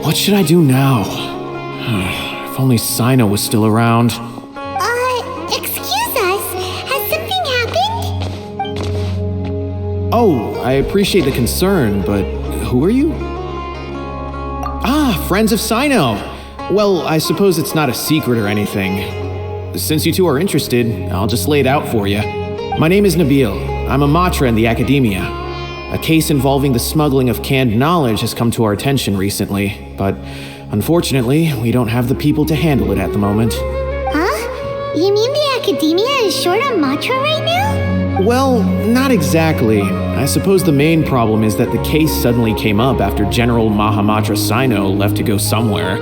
What should I do now? If only Cyno was still around. Excuse us. Has something happened? Oh, I appreciate the concern, but who are you? Ah, friends of Cyno. Well, I suppose it's not a secret or anything. Since you two are interested, I'll just lay it out for you. My name is Nabil. I'm a matra in the academia. A case involving the smuggling of canned knowledge has come to our attention recently, but unfortunately, we don't have the people to handle it at the moment. Huh? You mean the academia is short on matra right now? Well, not exactly. I suppose the main problem is that the case suddenly came up after General Mahamatra Cyno left to go somewhere.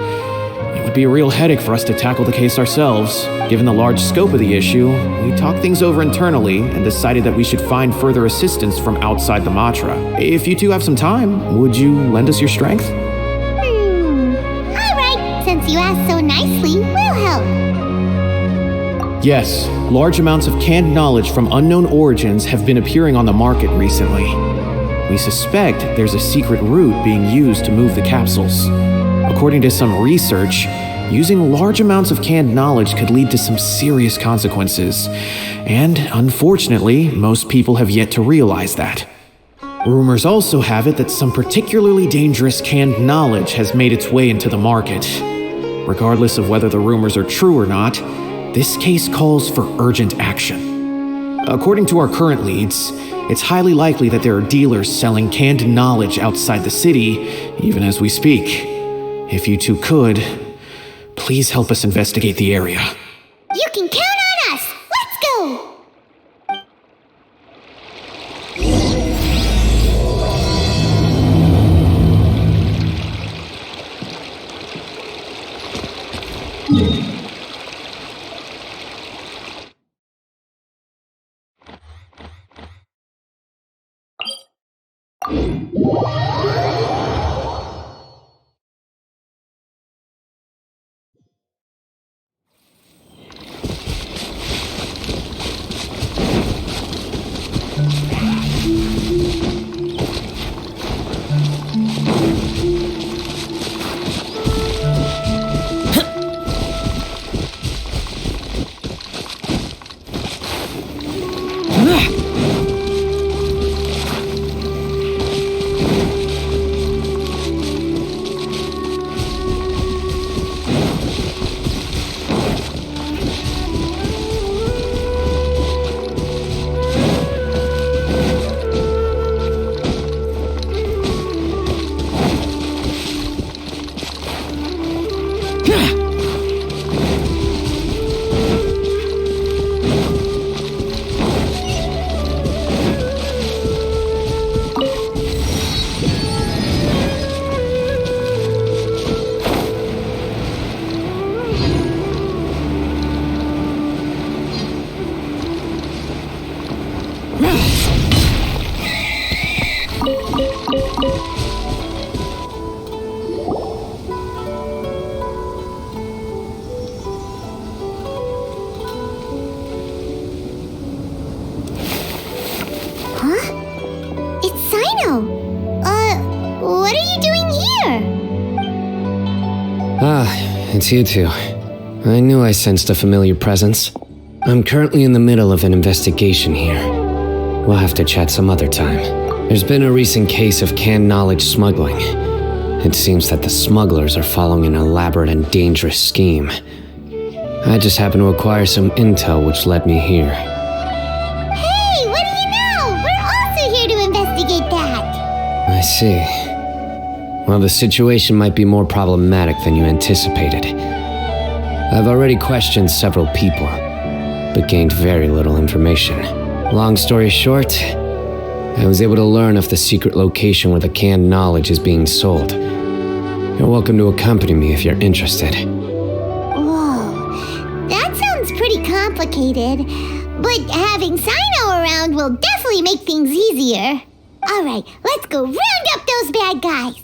It would be a real headache for us to tackle the case ourselves. Given the large scope of the issue, we talked things over internally and decided that we should find further assistance from outside the Matra. If you two have some time, would you lend us your strength? Alright, since you asked so nicely, we'll help. Yes, large amounts of canned knowledge from unknown origins have been appearing on the market recently. We suspect there's a secret route being used to move the capsules. According to some research, using large amounts of canned knowledge could lead to some serious consequences, and unfortunately, most people have yet to realize that. Rumors also have it that some particularly dangerous canned knowledge has made its way into the market. Regardless of whether the rumors are true or not, this case calls for urgent action. According to our current leads, it's highly likely that there are dealers selling canned knowledge outside the city, even as we speak. If you two could, please help us investigate the area. You can count on us! Let's go! What are you doing here? It's you two. I knew I sensed a familiar presence. I'm currently in the middle of an investigation here. We'll have to chat some other time. There's been a recent case of canned knowledge smuggling. It seems that the smugglers are following an elaborate and dangerous scheme. I just happened to acquire some intel which led me here. Hey, what do you know? We're also here to investigate that. I see. Well, the situation might be more problematic than you anticipated. I've already questioned several people, but gained very little information. Long story short, I was able to learn of the secret location where the canned knowledge is being sold. You're welcome to accompany me if you're interested. Whoa, that sounds pretty complicated. But having Cyno around will definitely make things easier. Alright, let's go round up those bad guys.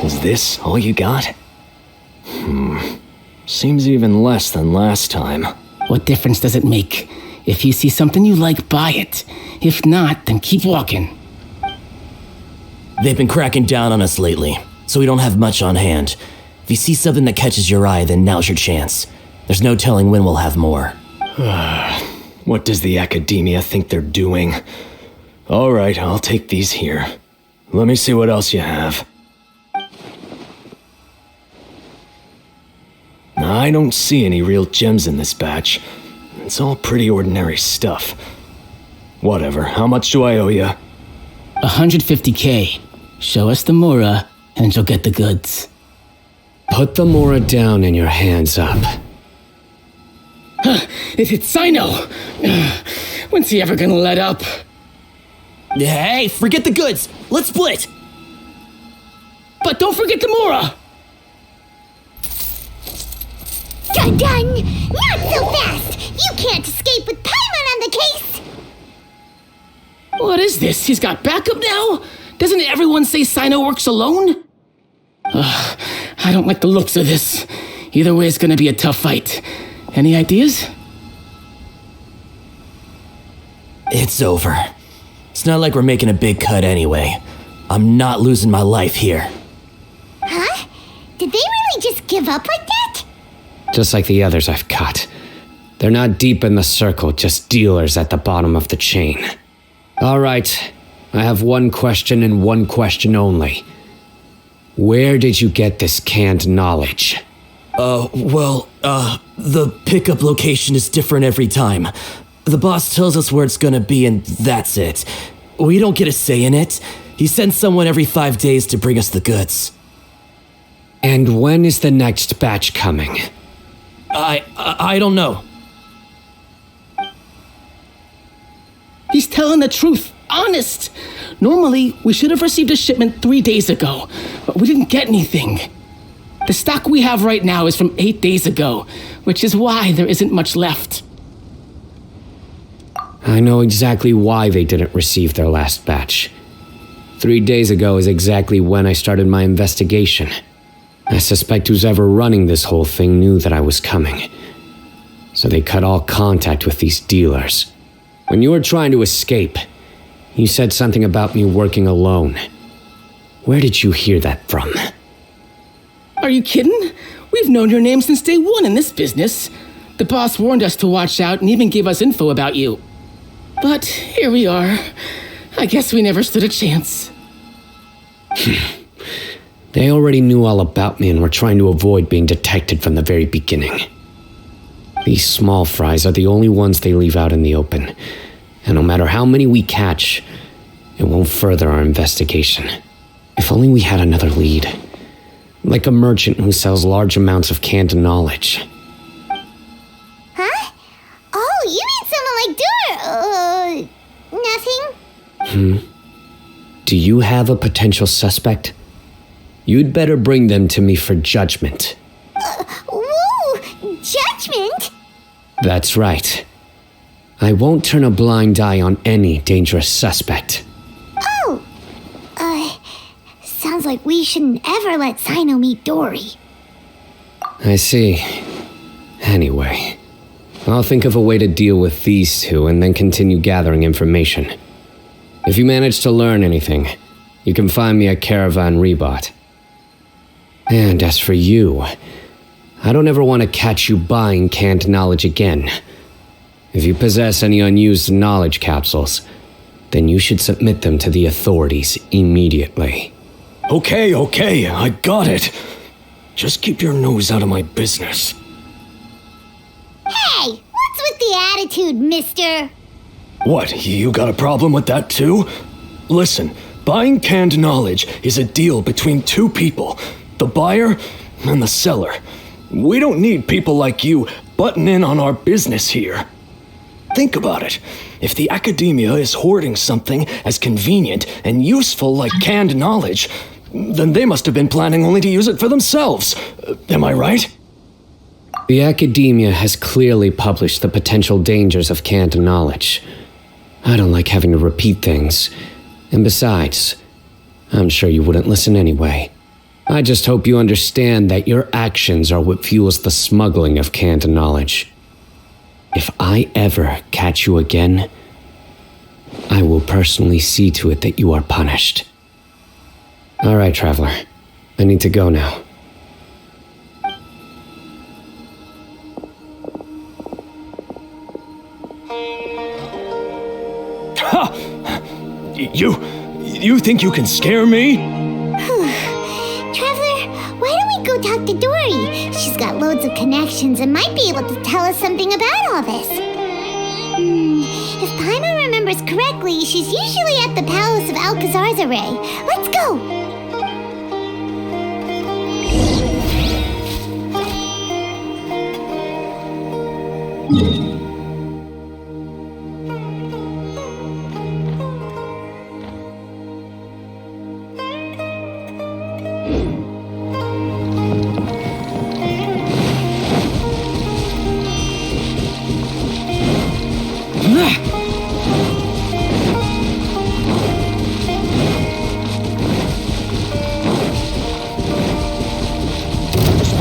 Is this all you got? Seems even less than last time. What difference does it make? If you see something you like, buy it. If not, then keep walking. They've been cracking down on us lately, so we don't have much on hand. If you see something that catches your eye, then now's your chance. There's no telling when we'll have more. What does the academia think they're doing? Alright, I'll take these here. Let me see what else you have. I don't see any real gems in this batch. It's all pretty ordinary stuff. Whatever, how much do I owe you? 150K. Show us the Mora, and you'll get the goods. Put the Mora down and your hands up. It's Cyno! When's he ever gonna let up? Hey, forget the goods! Let's split! But don't forget the Mora! Dun-dun! Not so fast! You can't escape with Paimon on the case! What is this? He's got backup now? Doesn't everyone say Cyno works alone? I don't like the looks of this. Either way, it's gonna be a tough fight. Any ideas? It's over. It's not like we're making a big cut anyway. I'm not losing my life here. Huh? Did they really just give up like that? Just like the others I've caught. They're not deep in the circle, just dealers at the bottom of the chain. All right, I have one question and one question only. Where did you get this canned knowledge? The pickup location is different every time. The boss tells us where it's gonna be and that's it. We don't get a say in it. He sends someone every 5 days to bring us the goods. And when is the next batch coming? I don't know. He's telling the truth. Honest. Normally, we should have received a shipment 3 days ago, but we didn't get anything. The stock we have right now is from 8 days ago, which is why there isn't much left. I know exactly why they didn't receive their last batch. 3 days ago is exactly when I started my investigation. I suspect who's ever running this whole thing knew that I was coming. So they cut all contact with these dealers. When you were trying to escape, you said something about me working alone. Where did you hear that from? Are you kidding? We've known your name since day one in this business. The boss warned us to watch out and even gave us info about you. But here we are. I guess we never stood a chance. They already knew all about me and were trying to avoid being detected from the very beginning. These small fries are the only ones they leave out in the open, and no matter how many we catch, it won't further our investigation. If only we had another lead. Like a merchant who sells large amounts of canned knowledge. Huh? Oh, you mean someone like nothing? Do you have a potential suspect? You'd better bring them to me for judgment. Whoa! Judgment? That's right. I won't turn a blind eye on any dangerous suspect. Oh! Sounds like we shouldn't ever let Cyno meet Dory. I see. Anyway, I'll think of a way to deal with these two and then continue gathering information. If you manage to learn anything, you can find me at Caravan Rebot. And as for you, I don't ever want to catch you buying canned knowledge again. If you possess any unused knowledge capsules, then you should submit them to the authorities immediately. Okay, I got it. Just keep your nose out of my business. Hey, what's with the attitude, mister? What, you got a problem with that too? Listen, buying canned knowledge is a deal between two people, the buyer and the seller. We don't need people like you butting in on our business here. Think about it. If the academia is hoarding something as convenient and useful like canned knowledge, then they must have been planning only to use it for themselves. Am I right? The academia has clearly published the potential dangers of canned knowledge. I don't like having to repeat things. And besides, I'm sure you wouldn't listen anyway. I just hope you understand that your actions are what fuels the smuggling of canned knowledge. If I ever catch you again, I will personally see to it that you are punished. All right, traveler. I need to go now. Ha! You think you can scare me? Traveler, why don't we go talk to Dory? She's got loads of connections and might be able to tell us something about all this. If Paimon remembers correctly, she's usually at the palace of Alcazar's. Let's go!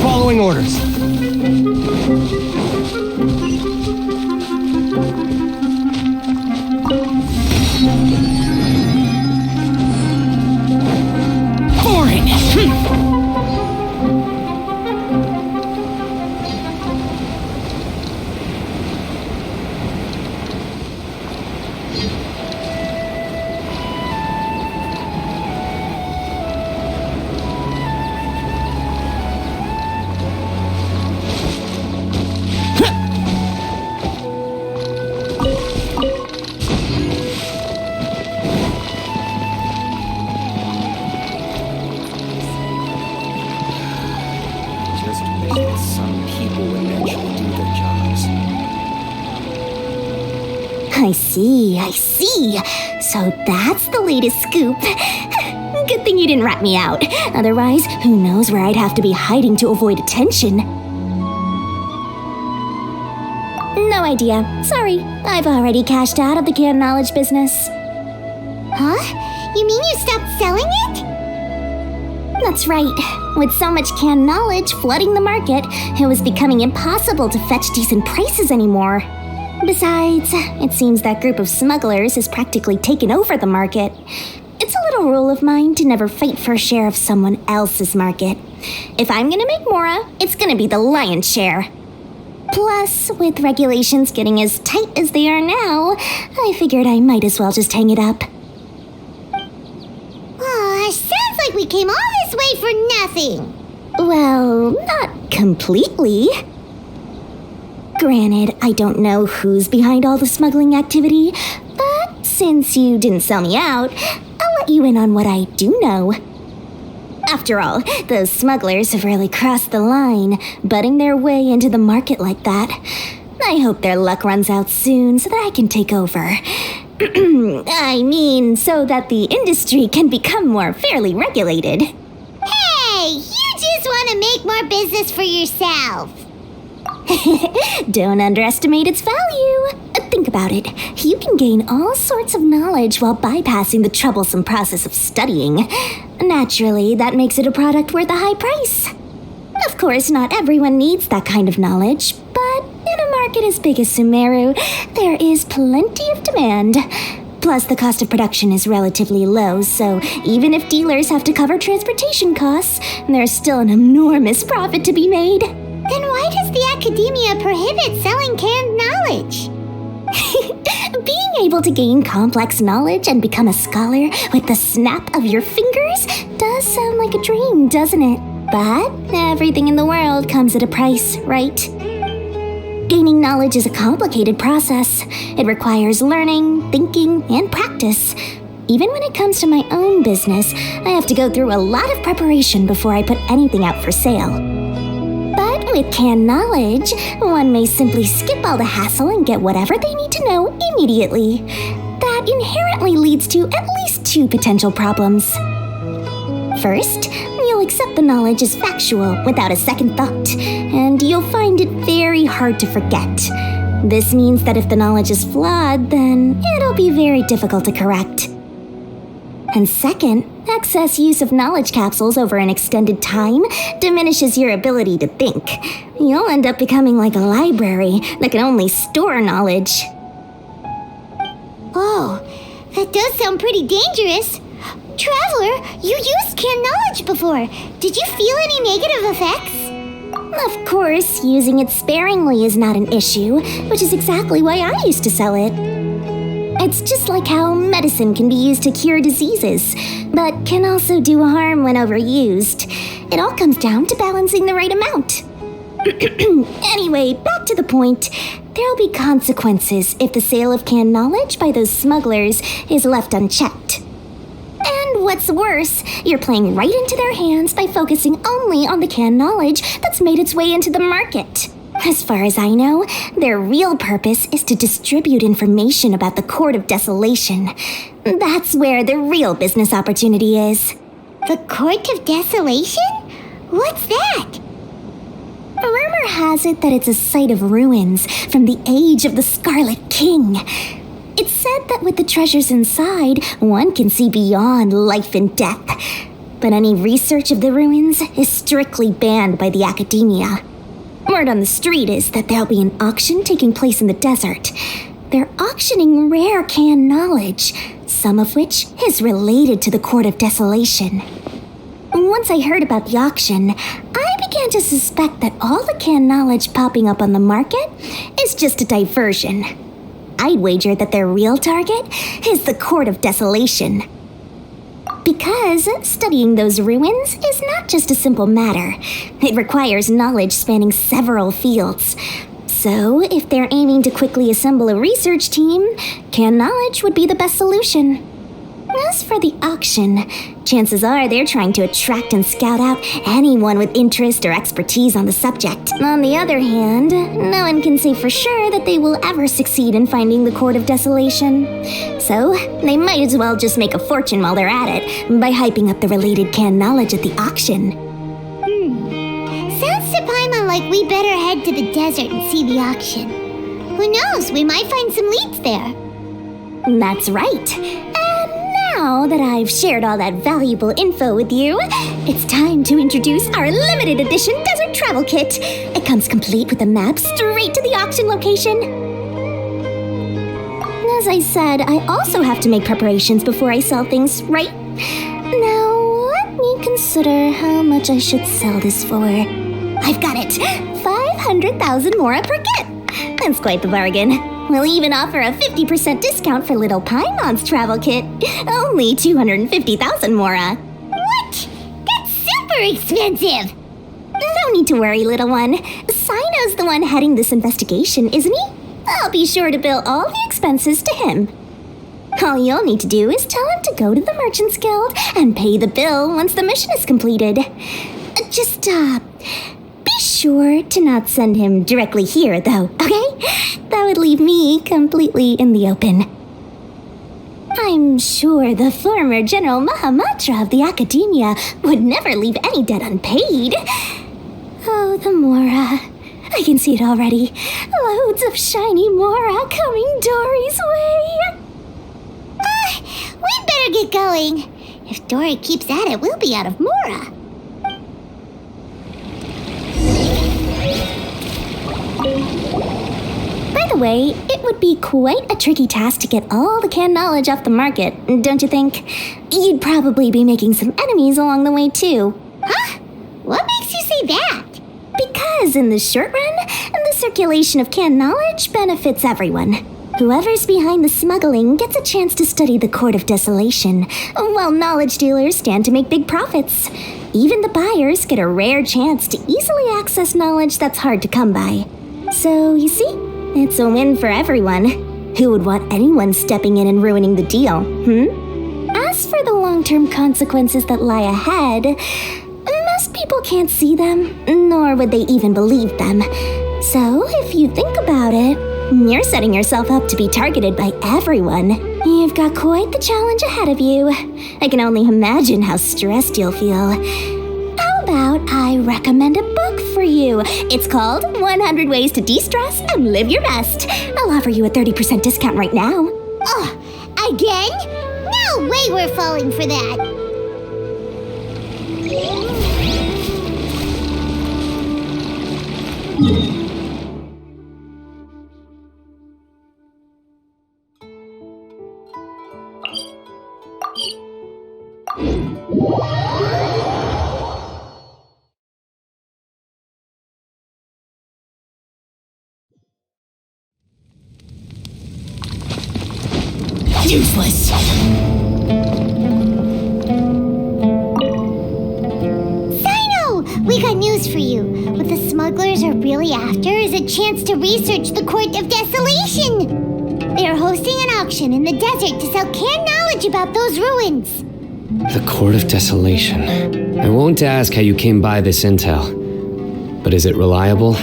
Following orders. I see. So that's the latest scoop. Good thing you didn't rat me out. Otherwise, who knows where I'd have to be hiding to avoid attention. No idea. Sorry, I've already cashed out of the canned knowledge business. Huh? You mean you stopped selling it? That's right. With so much canned knowledge flooding the market, it was becoming impossible to fetch decent prices anymore. Besides, it seems that group of smugglers has practically taken over the market. It's a little rule of mine to never fight for a share of someone else's market. If I'm gonna make Mora, it's gonna be the lion's share. Plus, with regulations getting as tight as they are now, I figured I might as well just hang it up. Sounds like we came all this way for nothing. Well, not completely. Granted, I don't know who's behind all the smuggling activity, but since you didn't sell me out, I'll let you in on what I do know. After all, those smugglers have really crossed the line, butting their way into the market like that. I hope their luck runs out soon so that I can take over. I mean, so that the industry can become more fairly regulated. Hey, you just want to make more business for yourself. Don't underestimate its value. Think about it. You can gain all sorts of knowledge while bypassing the troublesome process of studying. Naturally, that makes it a product worth a high price. Of course, not everyone needs that kind of knowledge, but in a market as big as Sumeru, there is plenty of demand. Plus, the cost of production is relatively low, so even if dealers have to cover transportation costs, there's still an enormous profit to be made. Then why does the academia prohibit selling canned knowledge? Being able to gain complex knowledge and become a scholar with the snap of your fingers does sound like a dream, doesn't it? But everything in the world comes at a price, right? Gaining knowledge is a complicated process. It requires learning, thinking, and practice. Even when it comes to my own business, I have to go through a lot of preparation before I put anything out for sale. But with canned knowledge, one may simply skip all the hassle and get whatever they need to know immediately. That inherently leads to at least two potential problems. First, you'll accept the knowledge as factual without a second thought, and you'll find it very hard to forget. This means that if the knowledge is flawed, then it'll be very difficult to correct. And second, excess use of knowledge capsules over an extended time diminishes your ability to think. You'll end up becoming like a library that can only store knowledge. Oh, that does sound pretty dangerous. Traveler, you used canned knowledge before. Did you feel any negative effects? Of course, using it sparingly is not an issue, which is exactly why I used to sell it. It's just like how medicine can be used to cure diseases, but can also do harm when overused. It all comes down to balancing the right amount. Anyway, back to the point. There'll be consequences if the sale of canned knowledge by those smugglers is left unchecked. And what's worse, you're playing right into their hands by focusing only on the canned knowledge that's made its way into the market. As far as I know, their real purpose is to distribute information about the Court of Desolation. That's where the real business opportunity is. The Court of Desolation? What's that? Rumor has it that it's a site of ruins from the age of the Scarlet King. It's said that with the treasures inside, one can see beyond life and death. But any research of the ruins is strictly banned by the academia. Word on the street is that there'll be an auction taking place in the desert. They're auctioning rare canned knowledge, some of which is related to the Court of Desolation. Once I heard about the auction, I began to suspect that all the canned knowledge popping up on the market is just a diversion. I'd wager that their real target is the Court of Desolation. Because studying those ruins is not just a simple matter. It requires knowledge spanning several fields. So, if they're aiming to quickly assemble a research team, canned knowledge would be the best solution. As for the auction, chances are they're trying to attract and scout out anyone with interest or expertise on the subject. On the other hand, no one can say for sure that they will ever succeed in finding the Court of Desolation. So, they might as well just make a fortune while they're at it by hyping up the related canned knowledge at the auction. Sounds to Paimon like we better head to the desert and see the auction. Who knows, we might find some leads there. That's right. Now that I've shared all that valuable info with you, it's time to introduce our limited edition desert travel kit. It comes complete with a map straight to the auction location. As I said, I also have to make preparations before I sell things, right? Now, let me consider how much I should sell this for. I've got it! 500,000 mora per kit! That's quite the bargain. We'll even offer a 50% discount for little Paimon's travel kit. Only 250,000 mora. What? That's super expensive! No need to worry, little one. Cyno's the one heading this investigation, isn't he? I'll be sure to bill all the expenses to him. All you'll need to do is tell him to go to the Merchants Guild and pay the bill once the mission is completed. Just, be sure to not send him directly here, though, okay? That would leave me completely in the open. I'm sure the former General Mahamatra of the Academia would never leave any debt unpaid. Oh, the Mora. I can see it already. Loads of shiny Mora coming Dory's way. We'd better get going. If Dory keeps at it, we'll be out of Mora. By the way, it would be quite a tricky task to get all the canned knowledge off the market, don't you think? You'd probably be making some enemies along the way, too. Huh? What makes you say that? Because in the short run, the circulation of canned knowledge benefits everyone. Whoever's behind the smuggling gets a chance to study the Court of Desolation, while knowledge dealers stand to make big profits. Even the buyers get a rare chance to easily access knowledge that's hard to come by. So, you see, it's a win for everyone. Who would want anyone stepping in and ruining the deal, As for the long-term consequences that lie ahead, most people can't see them, nor would they even believe them. So, if you think about it, you're setting yourself up to be targeted by everyone. You've got quite the challenge ahead of you. I can only imagine how stressed you'll feel. How about I recommend a book for you? It's called 100 Ways to De-Stress and Live Your Best. I'll offer you a 30% discount right now. Oh, again? No way we're falling for that. Useless. Cyno! We got news for you. What the smugglers are really after is a chance to research the Court of Desolation. They are hosting an auction in the desert to sell canned knowledge about those ruins. The Court of Desolation. I won't ask how you came by this intel, but is it reliable?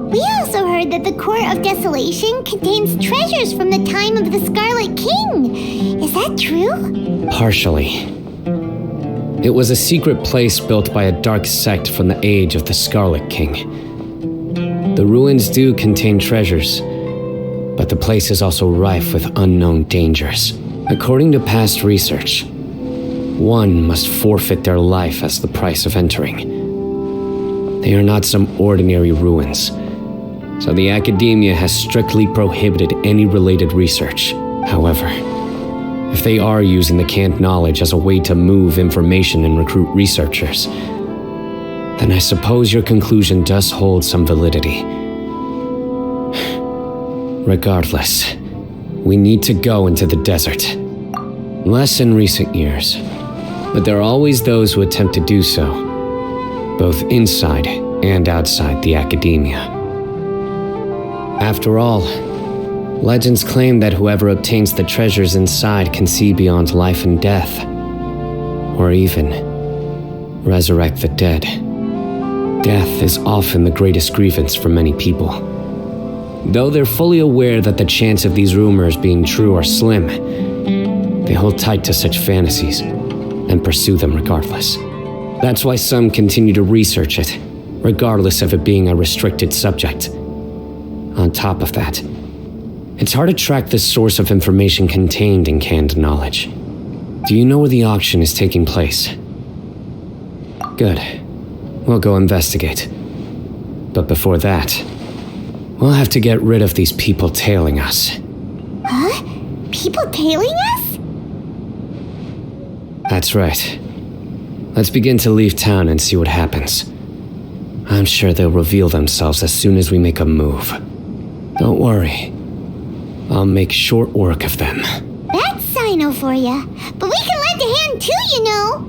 We also heard that the Court of Desolation contains treasures from the time of the Scarlet King. Is that true? Partially. It was a secret place built by a dark sect from the age of the Scarlet King. The ruins do contain treasures, but the place is also rife with unknown dangers. According to past research, one must forfeit their life as the price of entering. They are not some ordinary ruins, so the academia has strictly prohibited any related research. However, if they are using the canned knowledge as a way to move information and recruit researchers, then I suppose your conclusion does hold some validity. Regardless, we need to go into the desert. Less in recent years, but there are always those who attempt to do so, both inside and outside the academia. After all, legends claim that whoever obtains the treasures inside can see beyond life and death, or even resurrect the dead. Death is often the greatest grievance for many people. Though they're fully aware that the chance of these rumors being true are slim, they hold tight to such fantasies and pursue them regardless. That's why some continue to research it, regardless of it being a restricted subject. On top of that, it's hard to track the source of information contained in canned knowledge. Do you know where the auction is taking place? Good. We'll go investigate. But before that, we'll have to get rid of these people tailing us. Huh? People tailing us? That's right. Let's begin to leave town and see what happens. I'm sure they'll reveal themselves as soon as we make a move. Don't worry. I'll make short work of them. That's Cyno for ya. But we can lend a hand too, you know.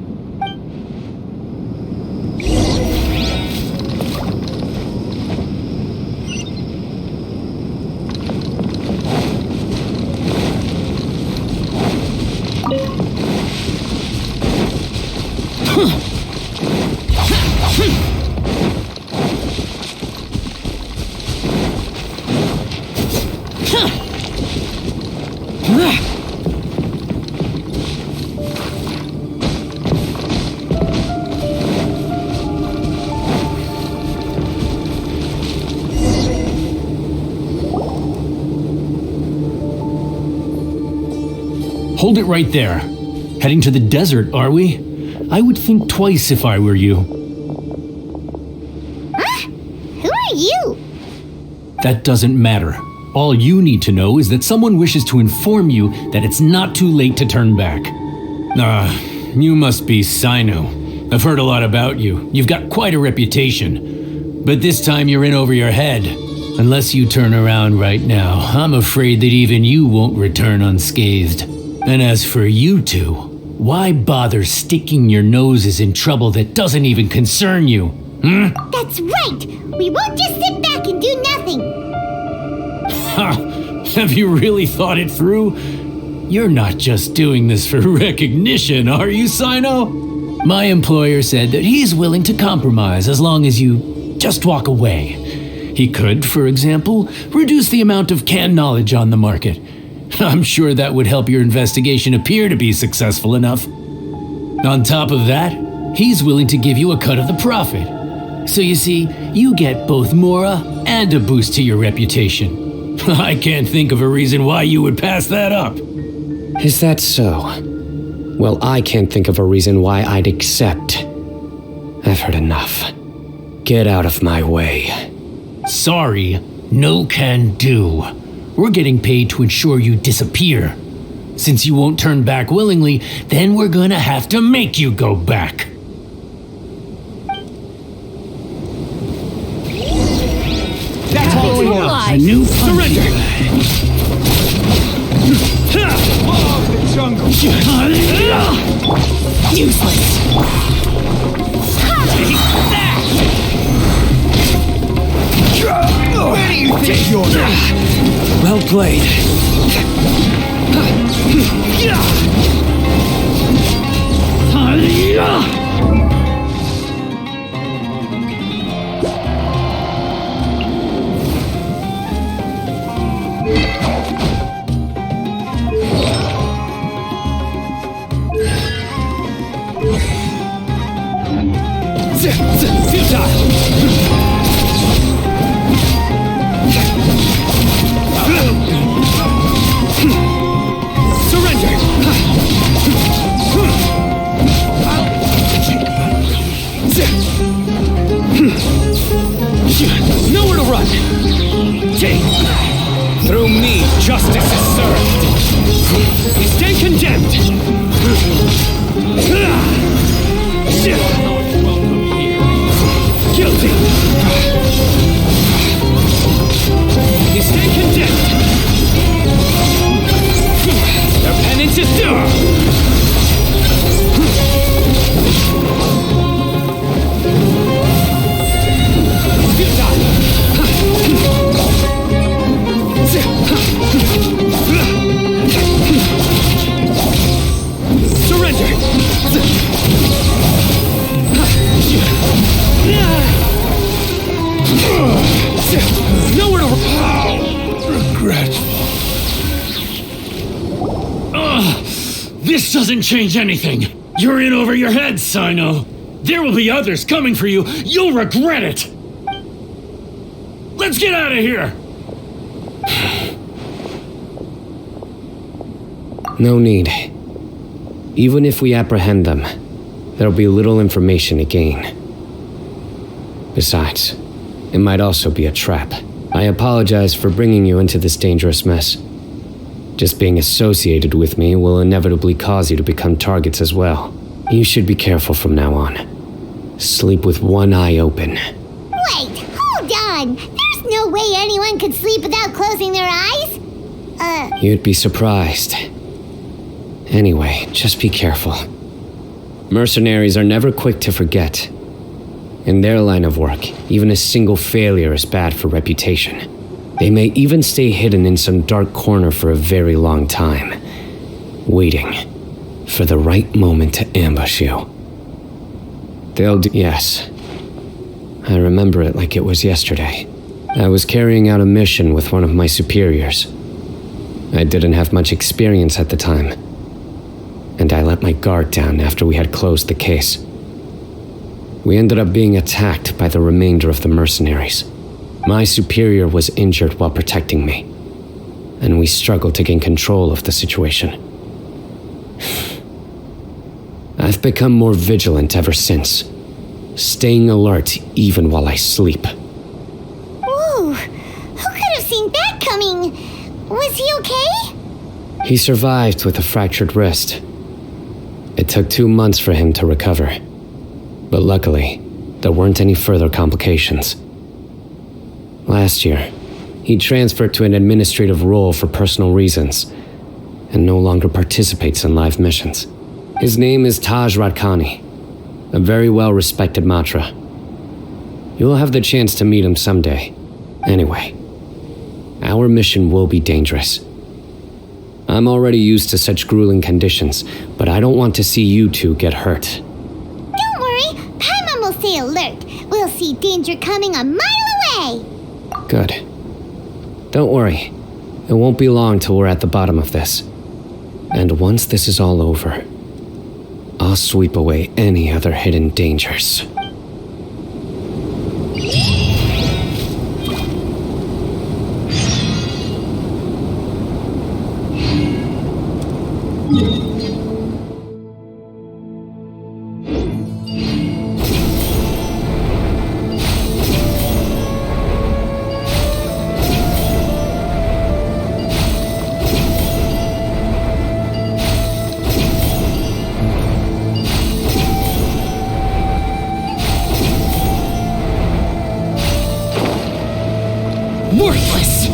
Hold it right there. Heading to the desert, are we? I would think twice if I were you. Huh? Who are you? That doesn't matter. All you need to know is that someone wishes to inform you that it's not too late to turn back. You must be Cyno. I've heard a lot about you. You've got quite a reputation. But this time you're in over your head. Unless you turn around right now, I'm afraid that even you won't return unscathed. And as for you two, why bother sticking your noses in trouble that doesn't even concern you? That's right! We won't just sit back and do nothing! Ha! Have you really thought it through? You're not just doing this for recognition, are you, Cyno? My employer said that he's willing to compromise as long as you just walk away. He could, for example, reduce the amount of canned knowledge on the market. I'm sure that would help your investigation appear to be successful enough. On top of that, he's willing to give you a cut of the profit. So you see, you get both Mora and a boost to your reputation. I can't think of a reason why you would pass that up. Is that so? Well, I can't think of a reason why I'd accept. I've heard enough. Get out of my way. Sorry, no can do. We're getting paid to ensure you disappear. Since you won't turn back willingly, then we're gonna have to make you go back. That's all we want. A new surrender. Law of the jungle. Useless. Take that. Where do you think you're at? Well played. Nowhere to run! Through me, justice is served! Stay condemned! Guilty! Stay condemned! Their penance is due! Nowhere to Regretful. This doesn't change anything. You're in over your head, Cyno. There will be others coming for you. You'll regret it. Let's get out of here. No need. Even if we apprehend them, there'll be little information to gain. Besides, it might also be a trap. I apologize for bringing you into this dangerous mess. Just being associated with me will inevitably cause you to become targets as well. You should be careful from now on. Sleep with one eye open. Wait, hold on! There's no way anyone could sleep without closing their eyes! You'd be surprised. Anyway, just be careful. Mercenaries are never quick to forget. In their line of work, even a single failure is bad for reputation. They may even stay hidden in some dark corner for a very long time, waiting for the right moment to ambush you. They'll do— Yes. I remember it like it was yesterday. I was carrying out a mission with one of my superiors. I didn't have much experience at the time, and I let my guard down after we had closed the case. We ended up being attacked by the remainder of the mercenaries. My superior was injured while protecting me, and we struggled to gain control of the situation. I've become more vigilant ever since, staying alert even while I sleep. Whoa! Who seen that coming. Was he okay? He survived with a fractured wrist. It took 2 months for him to recover. But luckily, there weren't any further complications. Last year, he transferred to an administrative role for personal reasons, and no longer participates in live missions. His name is Taj Radkani, a very well-respected Matra. You'll have the chance to meet him someday. Anyway, our mission will be dangerous. I'm already used to such grueling conditions, but I don't want to see you two get hurt. Don't worry, Paimon will stay alert. We'll see danger coming a mile away. Good. Don't worry. It won't be long till we're at the bottom of this. And once this is all over, I'll sweep away any other hidden dangers. Worthless!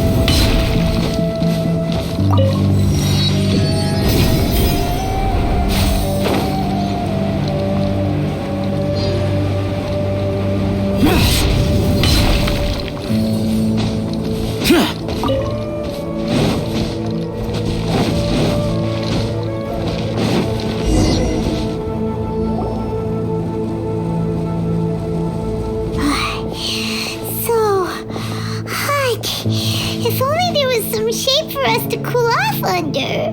If only there was some shade for us to cool off under.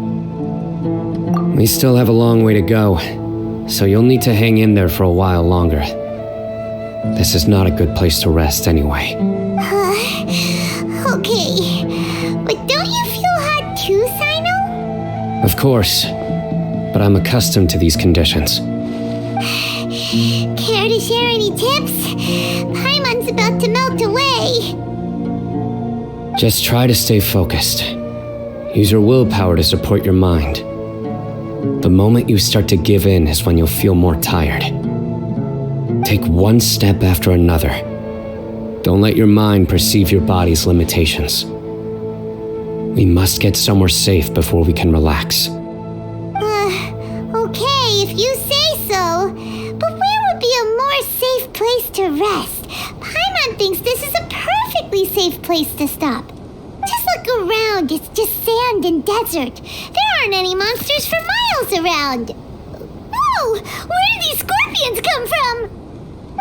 We still have a long way to go, so you'll need to hang in there for a while longer. This is not a good place to rest anyway. Okay. But don't you feel hot too, Cyno? Of course, but I'm accustomed to these conditions. Care to share any tips? Paimon's about to melt away. Just try to stay focused. Use your willpower to support your mind. The moment you start to give in is when you'll feel more tired. Take one step after another. Don't let your mind perceive your body's limitations. We must get somewhere safe before we can relax. Okay, if you say so. But where would be a more safe place to rest? Paimon thinks this is a perfectly safe place to stop. Just look around, it's just sand and desert. There aren't any monsters for miles around. Whoa, where did these scorpions come from?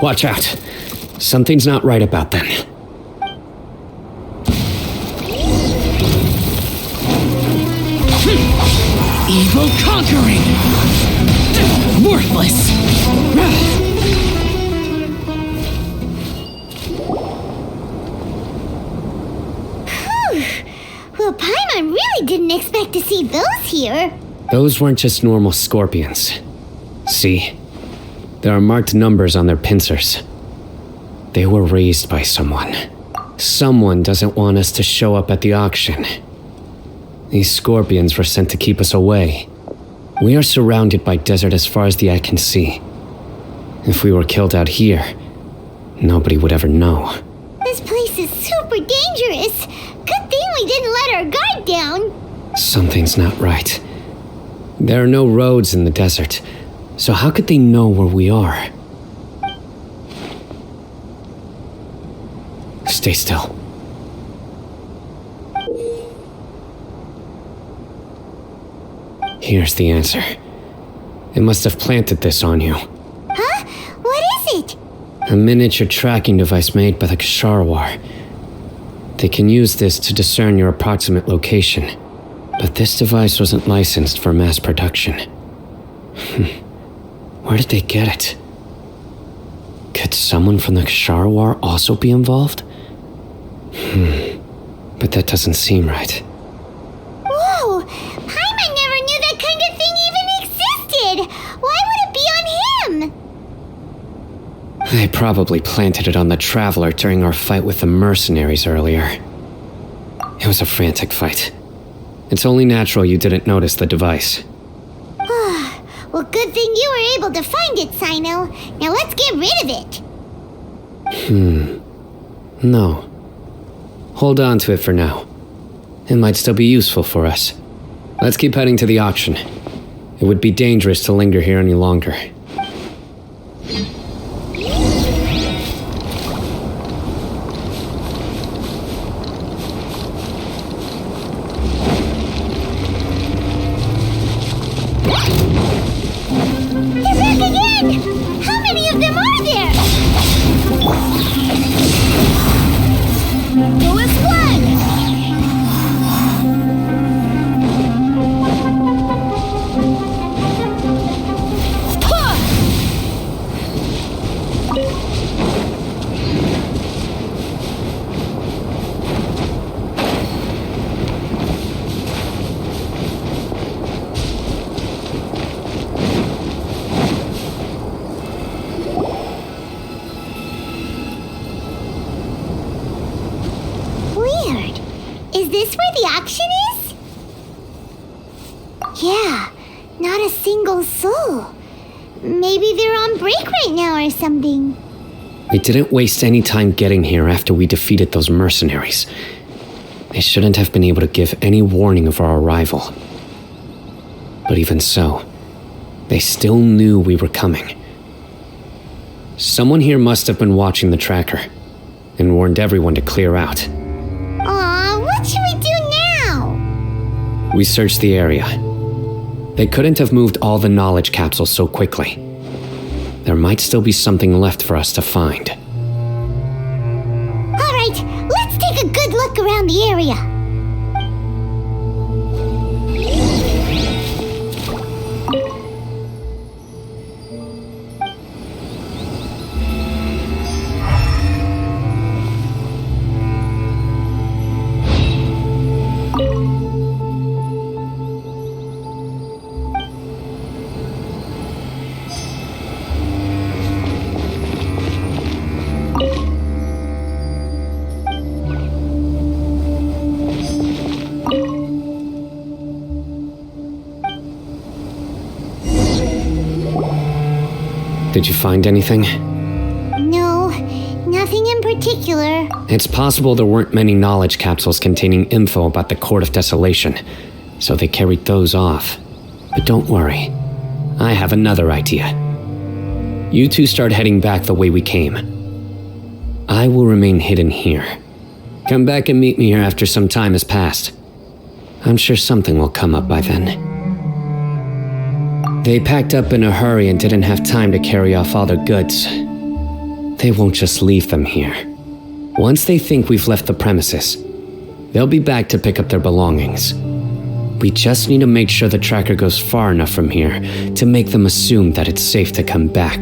Watch out. Something's not right about them. Evil conquering! Worthless! Well, Paimon really didn't expect to see those here. Those weren't just normal scorpions. See? There are marked numbers on their pincers. They were raised by someone. Someone doesn't want us to show up at the auction. These scorpions were sent to keep us away. We are surrounded by desert as far as the eye can see. If we were killed out here, nobody would ever know. This place is super dangerous. Good thing we didn't let our guard down. Something's not right. There are no roads in the desert, so how could they know where we are? Stay still. Here's the answer. It must have planted this on you. Huh? What is it? A miniature tracking device made by the Ksharawar. They can use this to discern your approximate location. But this device wasn't licensed for mass production. Where did they get it? Could someone from the Ksharawar also be involved? But that doesn't seem right. Whoa! Paimon never knew that kind of thing even existed! Why would it be on him? They probably planted it on the Traveler during our fight with the mercenaries earlier. It was a frantic fight. It's only natural you didn't notice the device. Well, good thing you were able to find it, Cyno. Now let's get rid of it. No. Hold on to it for now. It might still be useful for us. Let's keep heading to the auction. It would be dangerous to linger here any longer. They're back again! How many of them are there? Lowest one! Weird. Is this where the auction is? Yeah, not a single soul. Maybe they're on break right now or something. We didn't waste any time getting here after we defeated those mercenaries. They shouldn't have been able to give any warning of our arrival. But even so, they still knew we were coming. Someone here must have been watching the tracker and warned everyone to clear out. Aw, what should we do now? We searched the area. They couldn't have moved all the knowledge capsules so quickly. There might still be something left for us to find. All right, let's take a good look around the area. Did you find anything? No, nothing in particular. It's possible there weren't many knowledge capsules containing info about the Court of Desolation, so they carried those off. But don't worry, I have another idea. You two start heading back the way we came. I will remain hidden here. Come back and meet me here after some time has passed. I'm sure something will come up by then. They packed up in a hurry and didn't have time to carry off all their goods. They won't just leave them here. Once they think we've left the premises, they'll be back to pick up their belongings. We just need to make sure the tracker goes far enough from here to make them assume that it's safe to come back.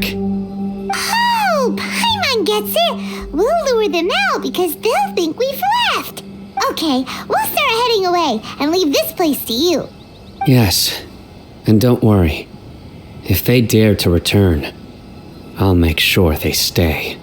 Oh, Paimon gets it. We'll lure them out because they'll think we've left. Okay, we'll start heading away and leave this place to you. Yes, and don't worry. If they dare to return, I'll make sure they stay.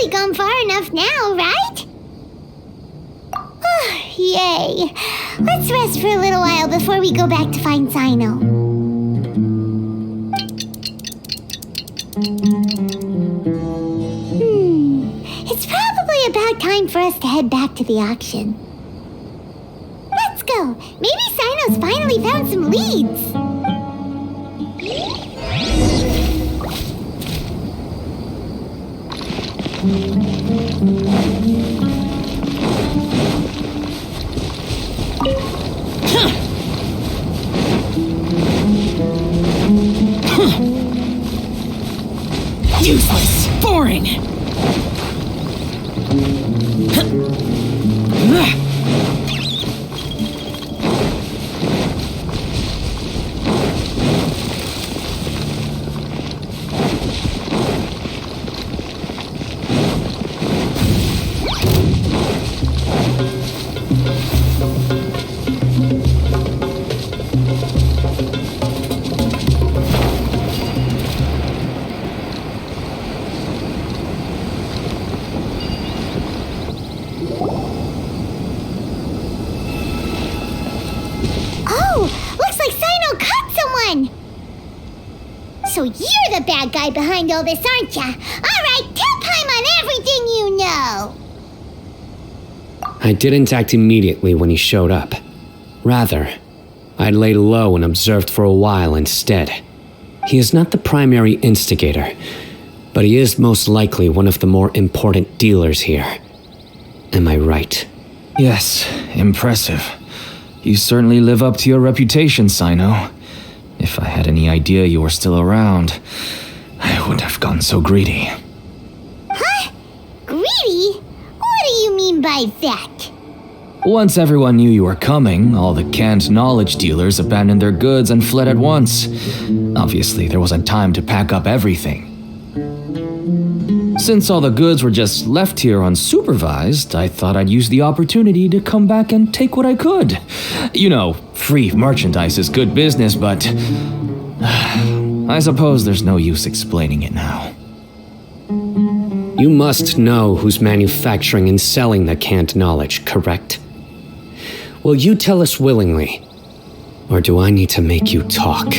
probably gone far enough now, right? Yay. Let's rest for a little while before we go back to find Cyno. It's probably about time for us to head back to the auction. Let's go. Maybe Cyno's finally found some leads. Useless! Boring! So you're the bad guy behind all this, aren't ya? Alright, tell Paimon everything you know! I didn't act immediately when he showed up. Rather, I laid low and observed for a while instead. He is not the primary instigator, but he is most likely one of the more important dealers here. Am I right? Yes, impressive. You certainly live up to your reputation, Cyno. If I had any idea you were still around, I wouldn't have gotten so greedy. Huh? Greedy? What do you mean by that? Once everyone knew you were coming, all the canned knowledge dealers abandoned their goods and fled at once. Obviously, there wasn't time to pack up everything. Since all the goods were just left here unsupervised, I thought I'd use the opportunity to come back and take what I could. You know, free merchandise is good business, but I suppose there's no use explaining it now. You must know who's manufacturing and selling the canned knowledge, correct? Will you tell us willingly, or do I need to make you talk?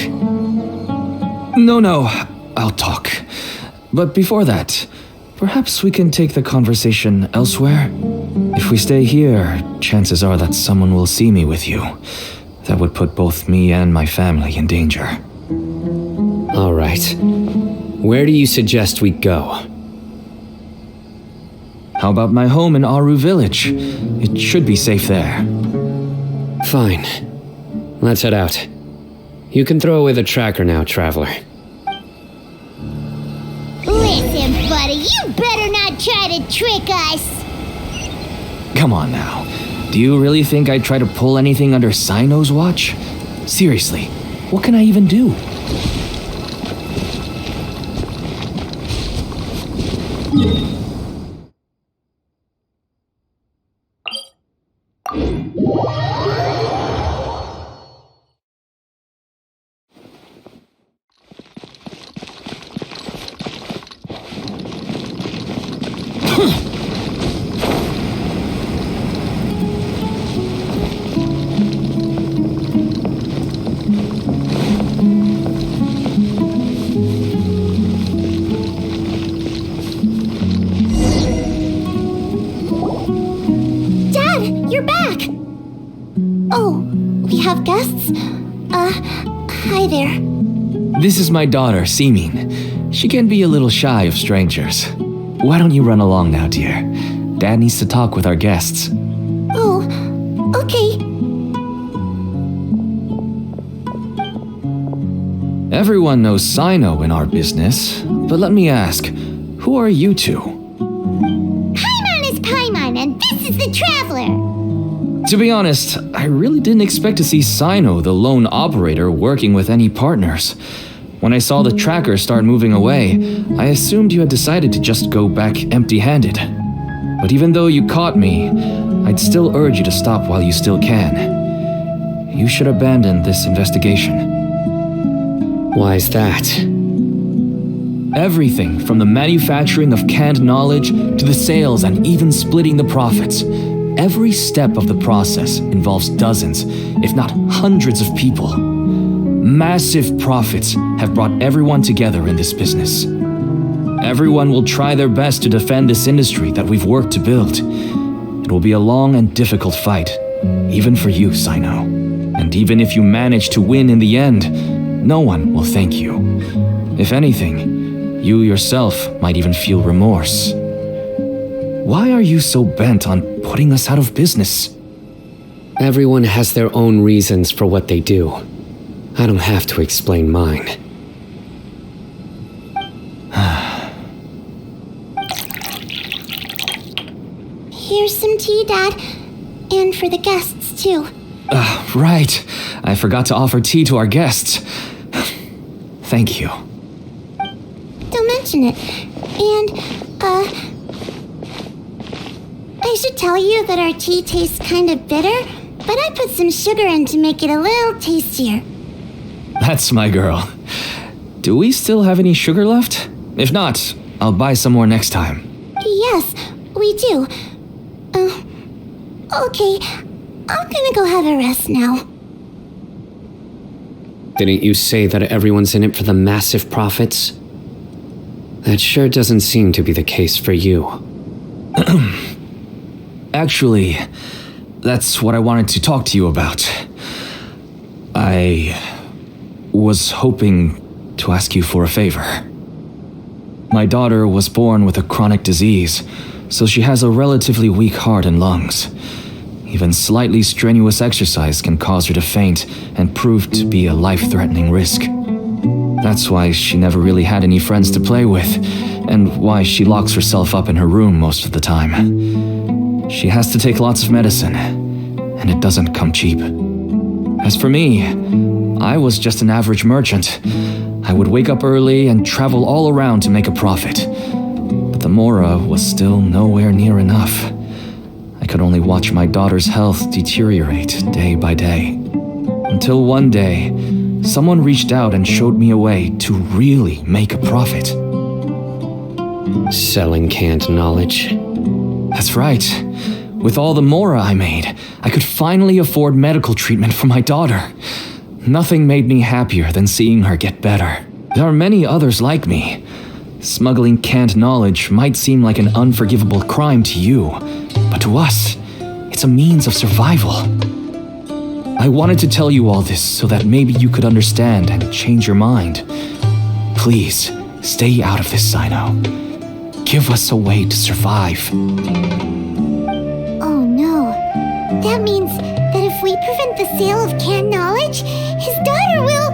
No, I'll talk. But before that, perhaps we can take the conversation elsewhere? If we stay here, chances are that someone will see me with you. That would put both me and my family in danger. All right. Where do you suggest we go? How about my home in Aru Village? It should be safe there. Fine. Let's head out. You can throw away the tracker now, traveler. Listen, buddy, you better not try to trick us! Come on now. Do you really think I'd try to pull anything under Cyno's watch? Seriously, what can I even do? Guests? Hi there. This is my daughter, Seeming. She can be a little shy of strangers. Why don't you run along now, dear? Dad needs to talk with our guests. Oh, okay. Everyone knows Cyno in our business, but let me ask, who are you two? Paimon is Paimon, and this is the Traveler. To be honest, I really didn't expect to see Cyno, the lone operator, working with any partners. When I saw the tracker start moving away, I assumed you had decided to just go back empty-handed. But even though you caught me, I'd still urge you to stop while you still can. You should abandon this investigation. Why is that? Everything from the manufacturing of canned knowledge to the sales and even splitting the profits. Every step of the process involves dozens, if not hundreds of people. Massive profits have brought everyone together in this business. Everyone will try their best to defend this industry that we've worked to build. It will be a long and difficult fight, even for you, Cyno. And even if you manage to win in the end, no one will thank you. If anything, you yourself might even feel remorse. Why are you so bent on putting us out of business? Everyone has their own reasons for what they do. I don't have to explain mine. Here's some tea, Dad. And for the guests, too. Right. I forgot to offer tea to our guests. Thank you. Don't mention it. And, I should tell you that our tea tastes kind of bitter, but I put some sugar in to make it a little tastier. That's my girl. Do we still have any sugar left? If not, I'll buy some more next time. Yes, we do. Okay. I'm gonna go have a rest now. Didn't you say that everyone's in it for the massive profits? That sure doesn't seem to be the case for you. Actually, that's what I wanted to talk to you about. I was hoping to ask you for a favor. My daughter was born with a chronic disease, so she has a relatively weak heart and lungs. Even slightly strenuous exercise can cause her to faint and prove to be a life-threatening risk. That's why she never really had any friends to play with, and why she locks herself up in her room most of the time. She has to take lots of medicine, and it doesn't come cheap. As for me, I was just an average merchant. I would wake up early and travel all around to make a profit. But the Mora was still nowhere near enough. I could only watch my daughter's health deteriorate day by day. Until one day, someone reached out and showed me a way to really make a profit. Selling canned knowledge. That's right. With all the Mora I made, I could finally afford medical treatment for my daughter. Nothing made me happier than seeing her get better. There are many others like me. Smuggling canned knowledge might seem like an unforgivable crime to you, but to us, it's a means of survival. I wanted to tell you all this so that maybe you could understand and change your mind. Please, stay out of this, Cyno. Give us a way to survive. Oh no. That means that if we prevent the sale of canned knowledge, his daughter will...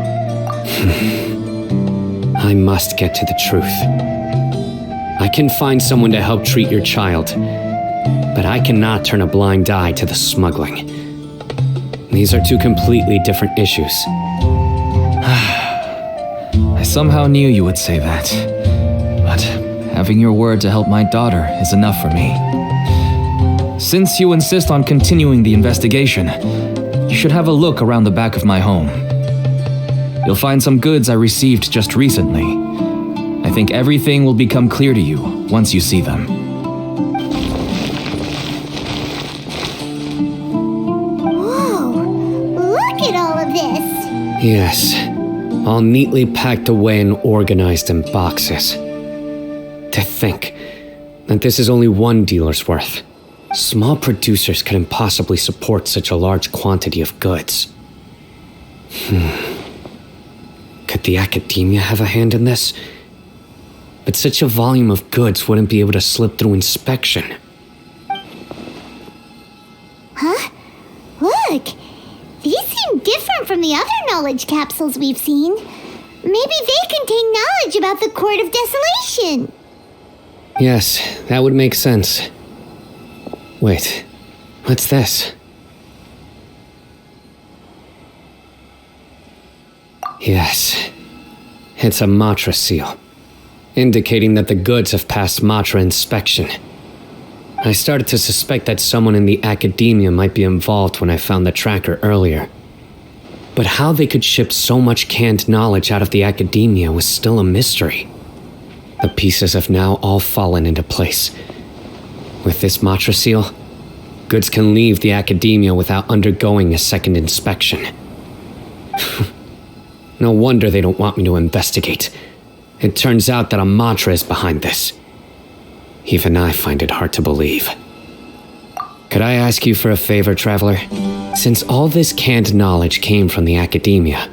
I must get to the truth. I can find someone to help treat your child, but I cannot turn a blind eye to the smuggling. These are two completely different issues. I somehow knew you would say that, but having your word to help my daughter is enough for me. Since you insist on continuing the investigation, you should have a look around the back of my home. You'll find some goods I received just recently. I think everything will become clear to you once you see them. Whoa! Look at all of this! Yes, all neatly packed away and organized in boxes. To think that this is only one dealer's worth. Small producers couldn't possibly support such a large quantity of goods. Could the academia have a hand in this? But such a volume of goods wouldn't be able to slip through inspection. Huh? Look! These seem different from the other knowledge capsules we've seen. Maybe they contain knowledge about the Court of Desolation. Yes, that would make sense. Wait, what's this? Yes, it's a Matra seal, indicating that the goods have passed Matra inspection. I started to suspect that someone in the academia might be involved when I found the tracker earlier. But how they could ship so much canned knowledge out of the academia was still a mystery. The pieces have now all fallen into place. With this Matra seal, goods can leave the academia without undergoing a second inspection. No wonder they don't want me to investigate. It turns out that a Matra is behind this. Even I find it hard to believe. Could I ask you for a favor, Traveler? Since all this canned knowledge came from the academia,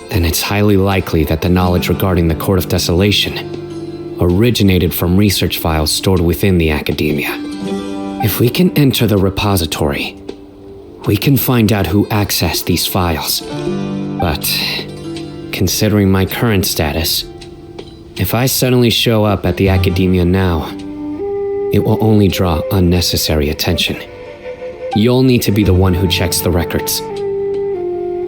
then it's highly likely that the knowledge regarding the Court of Desolation originated from research files stored within the academia. If we can enter the repository, we can find out who accessed these files. But, considering my current status, if I suddenly show up at the academia now, it will only draw unnecessary attention. You'll need to be the one who checks the records.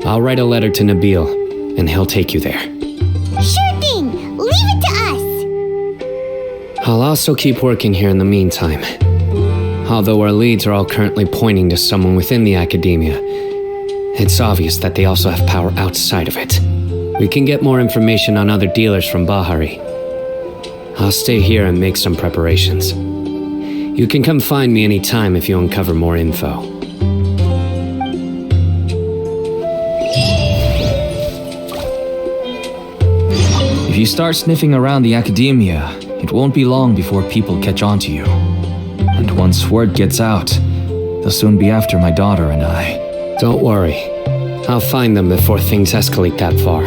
I'll write a letter to Nabil, and he'll take you there. Sure thing! Leave it to us! I'll also keep working here in the meantime. Although our leads are all currently pointing to someone within the academia, it's obvious that they also have power outside of it. We can get more information on other dealers from Bahari. I'll stay here and make some preparations. You can come find me anytime if you uncover more info. If you start sniffing around the academia, it won't be long before people catch on to you. And once word gets out, they'll soon be after my daughter and I. Don't worry. I'll find them before things escalate that far.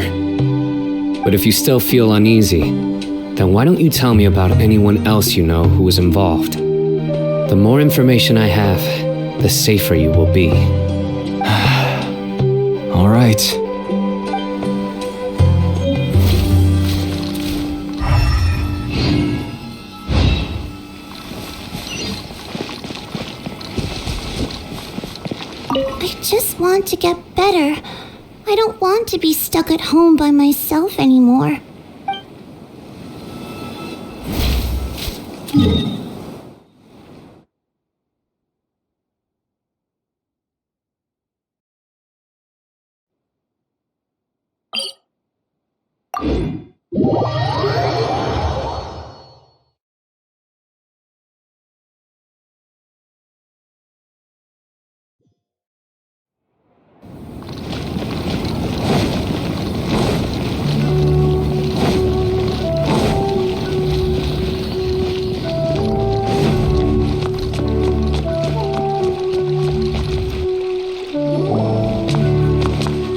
But if you still feel uneasy, then why don't you tell me about anyone else you know who was involved? The more information I have, the safer you will be. All right. I just want to get better. I don't want to be stuck at home by myself anymore.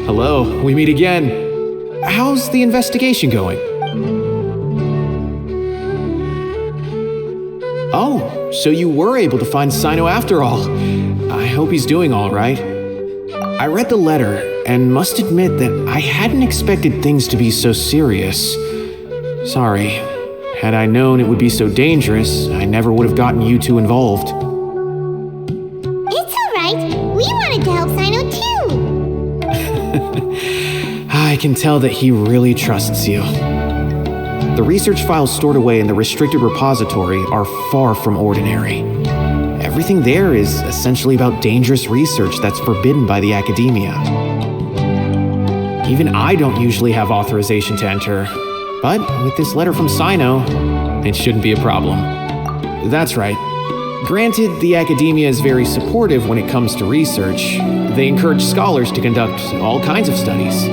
Hello, we meet again. How's the investigation going? Oh, so you were able to find Cyno after all. I hope he's doing all right. I read the letter and must admit that I hadn't expected things to be so serious. Sorry. Had I known it would be so dangerous, I never would have gotten you two involved. It's alright. We wanted to help Cyno too. I can tell that he really trusts you. The research files stored away in the restricted repository are far from ordinary. Everything there is essentially about dangerous research that's forbidden by the academia. Even I don't usually have authorization to enter, but with this letter from Cyno, it shouldn't be a problem. That's right. Granted, the academia is very supportive when it comes to research. They encourage scholars to conduct all kinds of studies.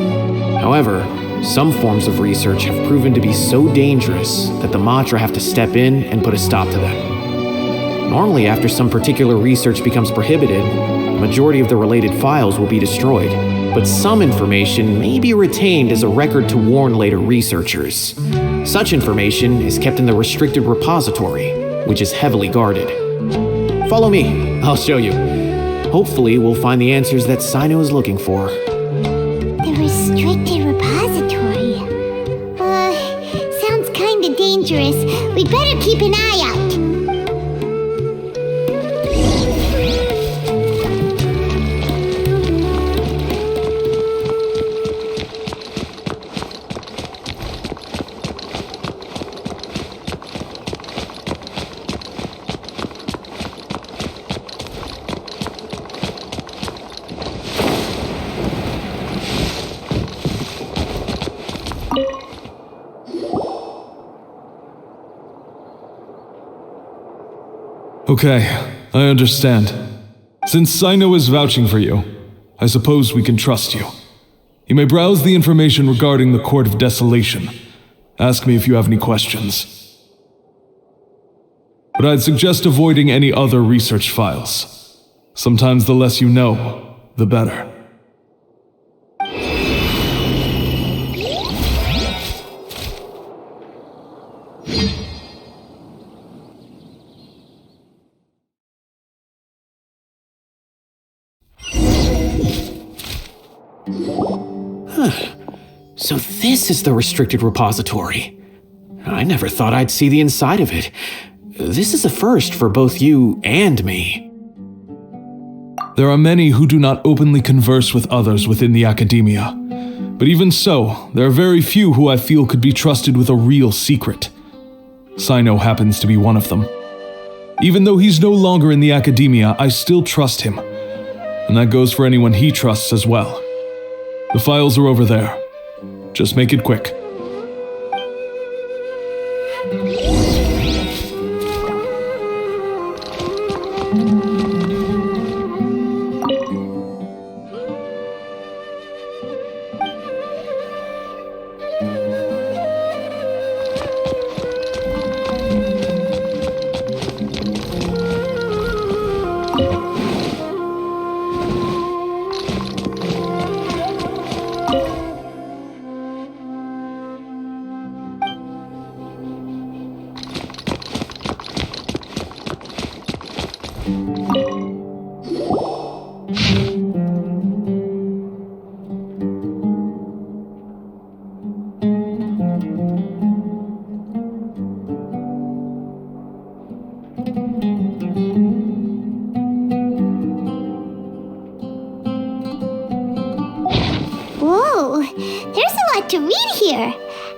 However, some forms of research have proven to be so dangerous that the Matra have to step in and put a stop to them. Normally, after some particular research becomes prohibited, the majority of the related files will be destroyed, but some information may be retained as a record to warn later researchers. Such information is kept in the restricted repository, which is heavily guarded. Follow me, I'll show you. Hopefully, we'll find the answers that Cyno is looking for. The restricted repository. Sounds kinda dangerous. We'd better keep an eye out. Okay, I understand. Since Cyno is vouching for you, I suppose we can trust you. You may browse the information regarding the Court of Desolation. Ask me if you have any questions. But I'd suggest avoiding any other research files. Sometimes the less you know, the better. So this is the restricted repository. I never thought I'd see the inside of it. This is a first for both you and me. There are many who do not openly converse with others within the academia. But even so, there are very few who I feel could be trusted with a real secret. Cyno happens to be one of them. Even though he's no longer in the academia, I still trust him. And that goes for anyone he trusts as well. The files are over there. Just make it quick. Whoa, there's a lot to read here.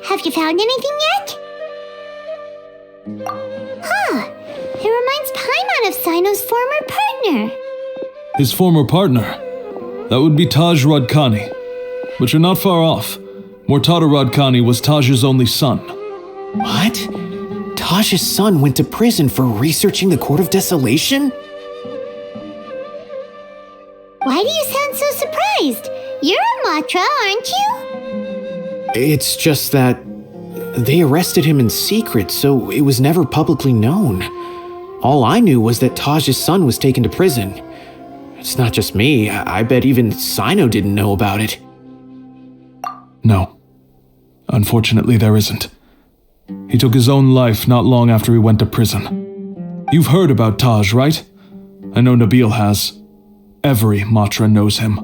Have you found anything yet? Huh, it reminds Paimon of Cyno's former partner. His former partner? That would be Taj Radkani. But you're not far off. Mortada Radkani was Taj's only son. What? Taj's son went to prison for researching the Court of Desolation? Why do you sound so surprised? You're a Matra, aren't you? It's just that they arrested him in secret, so it was never publicly known. All I knew was that Taj's son was taken to prison. It's not just me. I bet even Cyno didn't know about it. No. Unfortunately, there isn't. He took his own life not long after he went to prison. You've heard about Taj, right? I know Nabil has. Every Matra knows him.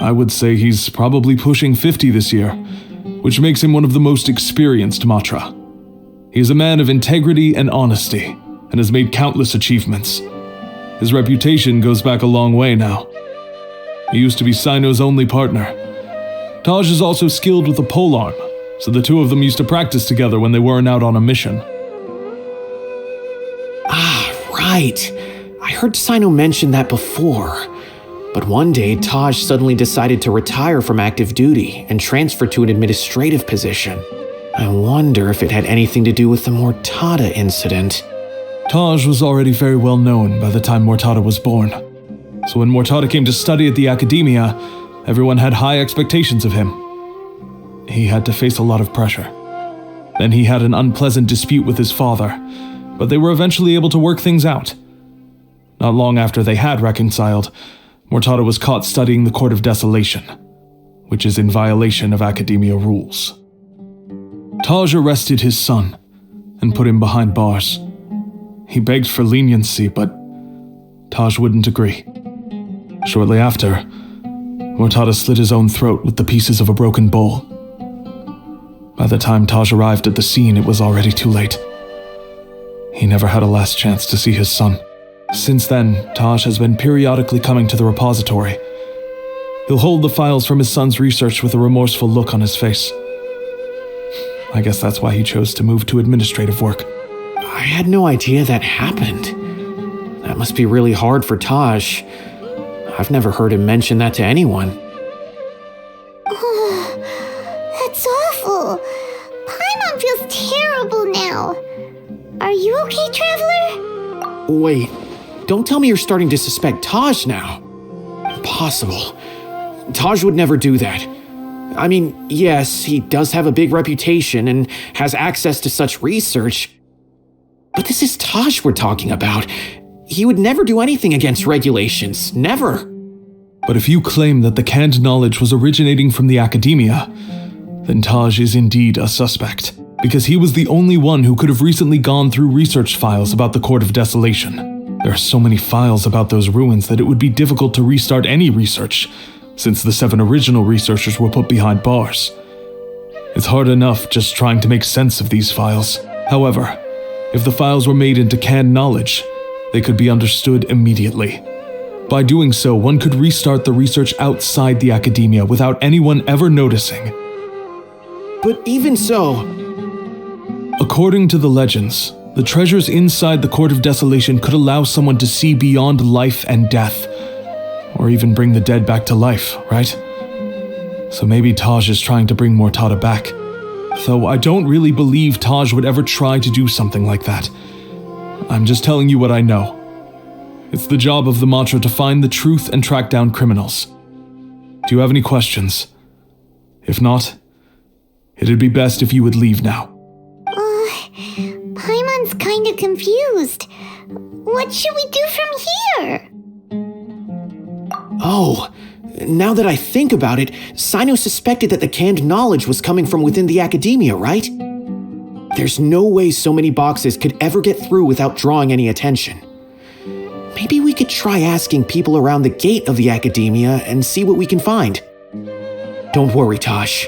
I would say he's probably pushing 50 this year, which makes him one of the most experienced Matra. He is a man of integrity and honesty, and has made countless achievements. His reputation goes back a long way now. He used to be Cyno's only partner. Taj is also skilled with the polearm, so the two of them used to practice together when they weren't out on a mission. Ah, right. I heard Cyno mention that before. But one day, Taj suddenly decided to retire from active duty and transfer to an administrative position. I wonder if it had anything to do with the Mortada incident. Taj was already very well known by the time Mortada was born. So when Mortada came to study at the academia, everyone had high expectations of him. He had to face a lot of pressure. Then he had an unpleasant dispute with his father, but they were eventually able to work things out. Not long after they had reconciled, Mortada was caught studying the Court of Desolation, which is in violation of academia rules. Taj arrested his son and put him behind bars. He begged for leniency, but Taj wouldn't agree. Shortly after, Mortada slit his own throat with the pieces of a broken bowl. By the time Taj arrived at the scene, it was already too late. He never had a last chance to see his son. Since then, Taj has been periodically coming to the repository. He'll hold the files from his son's research with a remorseful look on his face. I guess that's why he chose to move to administrative work. I had no idea that happened. That must be really hard for Taj. I've never heard him mention that to anyone. That's awful. Paimon feels terrible now. Are you okay? Wait, don't tell me you're starting to suspect Taj now. Impossible. Taj would never do that. I mean, yes, he does have a big reputation and has access to such research. But this is Taj we're talking about. He would never do anything against regulations. Never. But if you claim that the canned knowledge was originating from the academia, then Taj is indeed a suspect, because he was the only one who could have recently gone through research files about the Court of Desolation. There are so many files about those ruins that it would be difficult to restart any research, since the 7 original researchers were put behind bars. It's hard enough just trying to make sense of these files. However, if the files were made into canned knowledge, they could be understood immediately. By doing so, one could restart the research outside the academia without anyone ever noticing. But even so... According to the legends, the treasures inside the Court of Desolation could allow someone to see beyond life and death, or even bring the dead back to life, right? So maybe Taj is trying to bring Mortada back. Though I don't really believe Taj would ever try to do something like that. I'm just telling you what I know. It's the job of the Mantra to find the truth and track down criminals. Do you have any questions? If not, it'd be best if you would leave now. Paimon's kinda confused. What should we do from here? Oh, now that I think about it, Cyno suspected that the canned knowledge was coming from within the academia, right? There's no way so many boxes could ever get through without drawing any attention. Maybe we could try asking people around the gate of the academia and see what we can find. Don't worry, Tosh.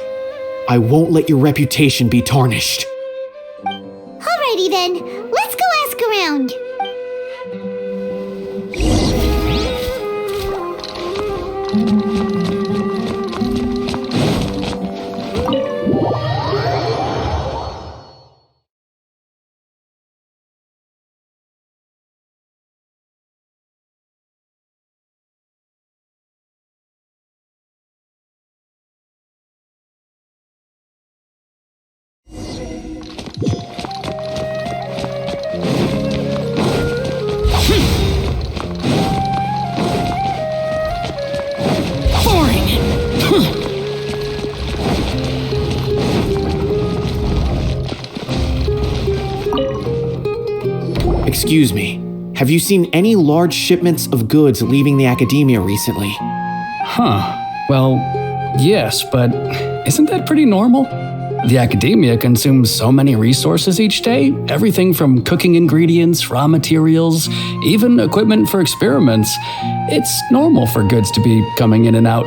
I won't let your reputation be tarnished. Alrighty then, let's go ask around. Excuse me, have you seen any large shipments of goods leaving the academia recently? Huh. Well, yes, but isn't that pretty normal? The academia consumes so many resources each day, everything from cooking ingredients, raw materials, even equipment for experiments. It's normal for goods to be coming in and out.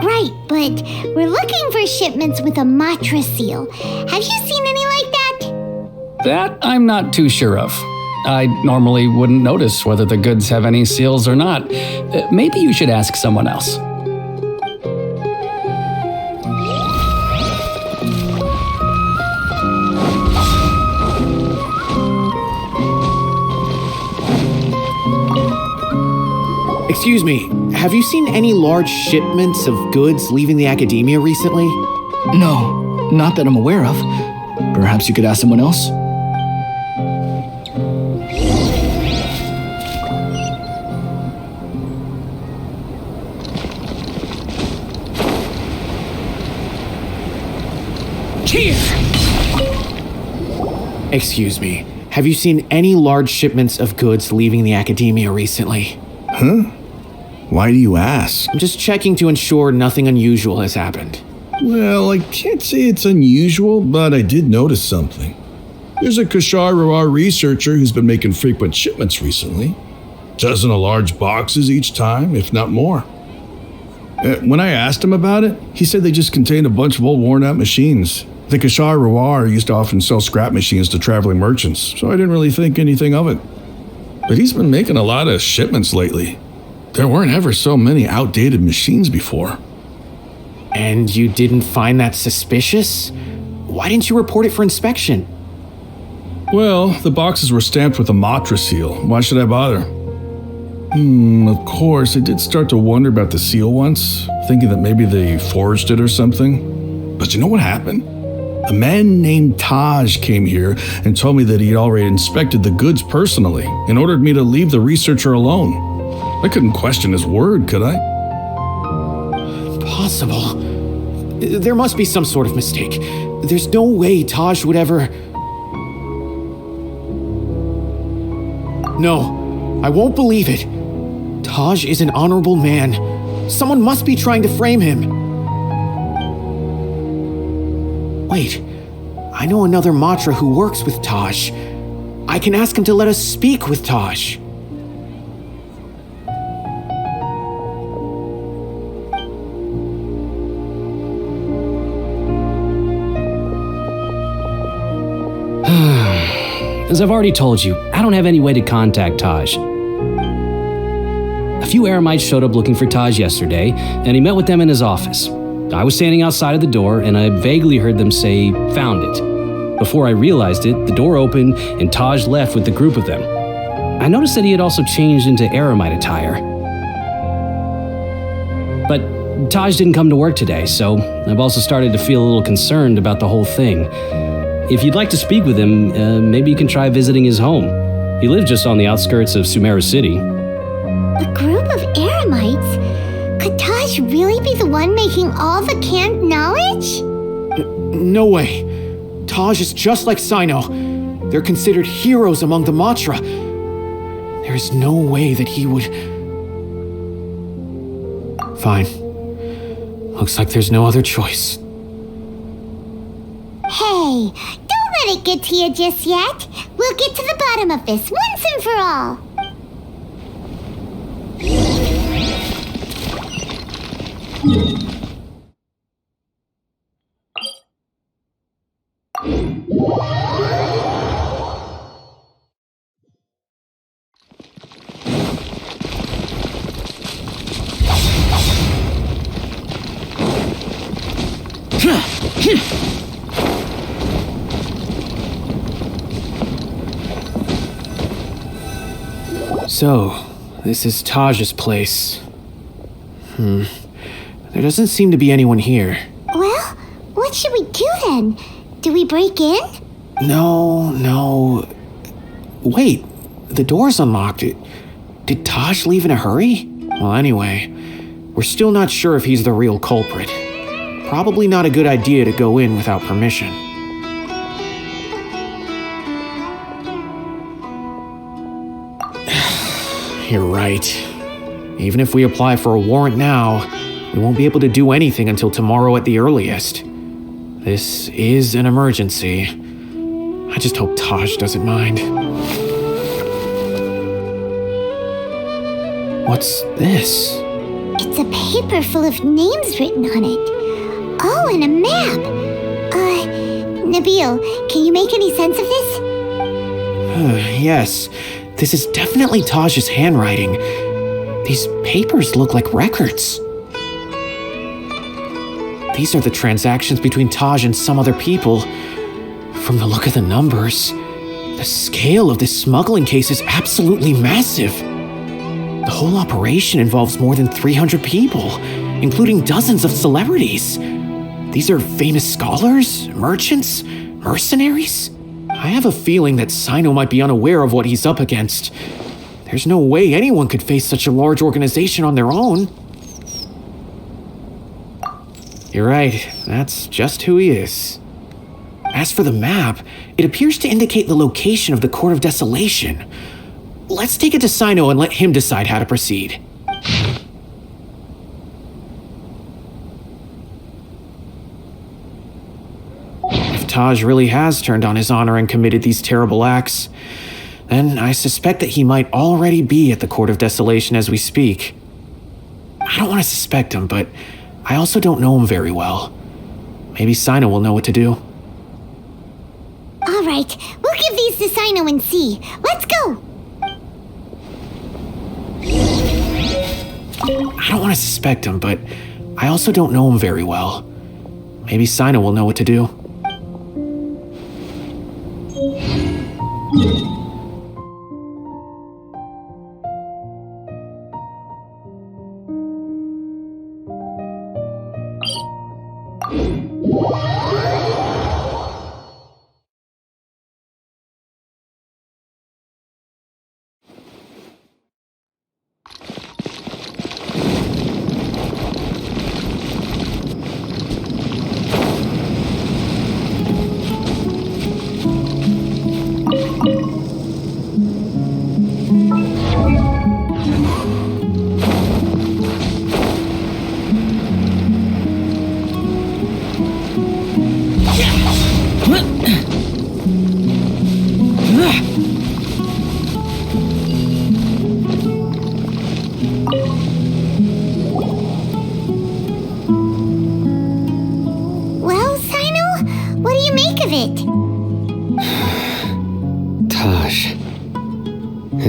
Right, but we're looking for shipments with a Matra seal. Have you seen any like that? That I'm not too sure of. I normally wouldn't notice whether the goods have any seals or not. Maybe you should ask someone else. Excuse me, have you seen any large shipments of goods leaving the academia recently? No, not that I'm aware of. Perhaps you could ask someone else? Excuse me, have you seen any large shipments of goods leaving the academia recently? Huh? Why do you ask? I'm just checking to ensure nothing unusual has happened. Well, I can't say it's unusual, but I did notice something. There's a Kashar Rawar researcher who's been making frequent shipments recently. Dozen of large boxes each time, if not more. When I asked him about it, he said they just contained a bunch of old worn-out machines. The Kashar Rawar used to often sell scrap machines to traveling merchants, so I didn't really think anything of it. But he's been making a lot of shipments lately. There weren't ever so many outdated machines before. And you didn't find that suspicious? Why didn't you report it for inspection? Well, the boxes were stamped with a Matra seal. Why should I bother? Of course, I did start to wonder about the seal once, thinking that maybe they forged it or something. But you know what happened? A man named Taj came here and told me that he'd already inspected the goods personally and ordered me to leave the researcher alone. I couldn't question his word, could I? Impossible. There must be some sort of mistake. There's no way Taj would ever... No, I won't believe it. Taj is an honorable man. Someone must be trying to frame him. Wait, I know another Matra who works with Taj. I can ask him to let us speak with Taj. As I've already told you, I don't have any way to contact Taj. A few Eremites showed up looking for Taj yesterday, and he met with them in his office. I was standing outside of the door, and I vaguely heard them say, "Found it." Before I realized it, the door opened, and Taj left with the group of them. I noticed that he had also changed into Eremite attire. But Taj didn't come to work today, so I've also started to feel a little concerned about the whole thing. If you'd like to speak with him, maybe you can try visiting his home. He lives just on the outskirts of Sumeru City. A group of Eremites? Could Taj really be the one making all the canned knowledge? No way. Taj is just like Cyno. They're considered heroes among the Matra. There is no way that he would... Fine. Looks like there's no other choice. Hey, don't let it get to you just yet. We'll get to the bottom of this once and for all. So, this is Taj's place. There doesn't seem to be anyone here. Well, what should we do then? Do we break in? No. Wait, the door's unlocked. Did Taj leave in a hurry? Well, anyway, we're still not sure if he's the real culprit. Probably not a good idea to go in without permission. You're right. Even if we apply for a warrant now, we won't be able to do anything until tomorrow at the earliest. This is an emergency. I just hope Taj doesn't mind. What's this? It's a paper full of names written on it. Oh, and a map. Nabil, can you make any sense of this? Yes, this is definitely Taj's handwriting. These papers look like records. These are the transactions between Taj and some other people. From the look of the numbers, the scale of this smuggling case is absolutely massive. The whole operation involves more than 300 people, including dozens of celebrities. These are famous scholars, merchants, mercenaries. I have a feeling that Cyno might be unaware of what he's up against. There's no way anyone could face such a large organization on their own. You're right, that's just who he is. As for the map, it appears to indicate the location of the Court of Desolation. Let's take it to Cyno and let him decide how to proceed. If Taj really has turned on his honor and committed these terrible acts, then I suspect that he might already be at the Court of Desolation as we speak. I don't want to suspect him, but I also don't know him very well. Maybe Cyno will know what to do. All right, we'll give these to Cyno and see. Let's go! I don't want to suspect him, but I also don't know him very well. Maybe Cyno will know what to do.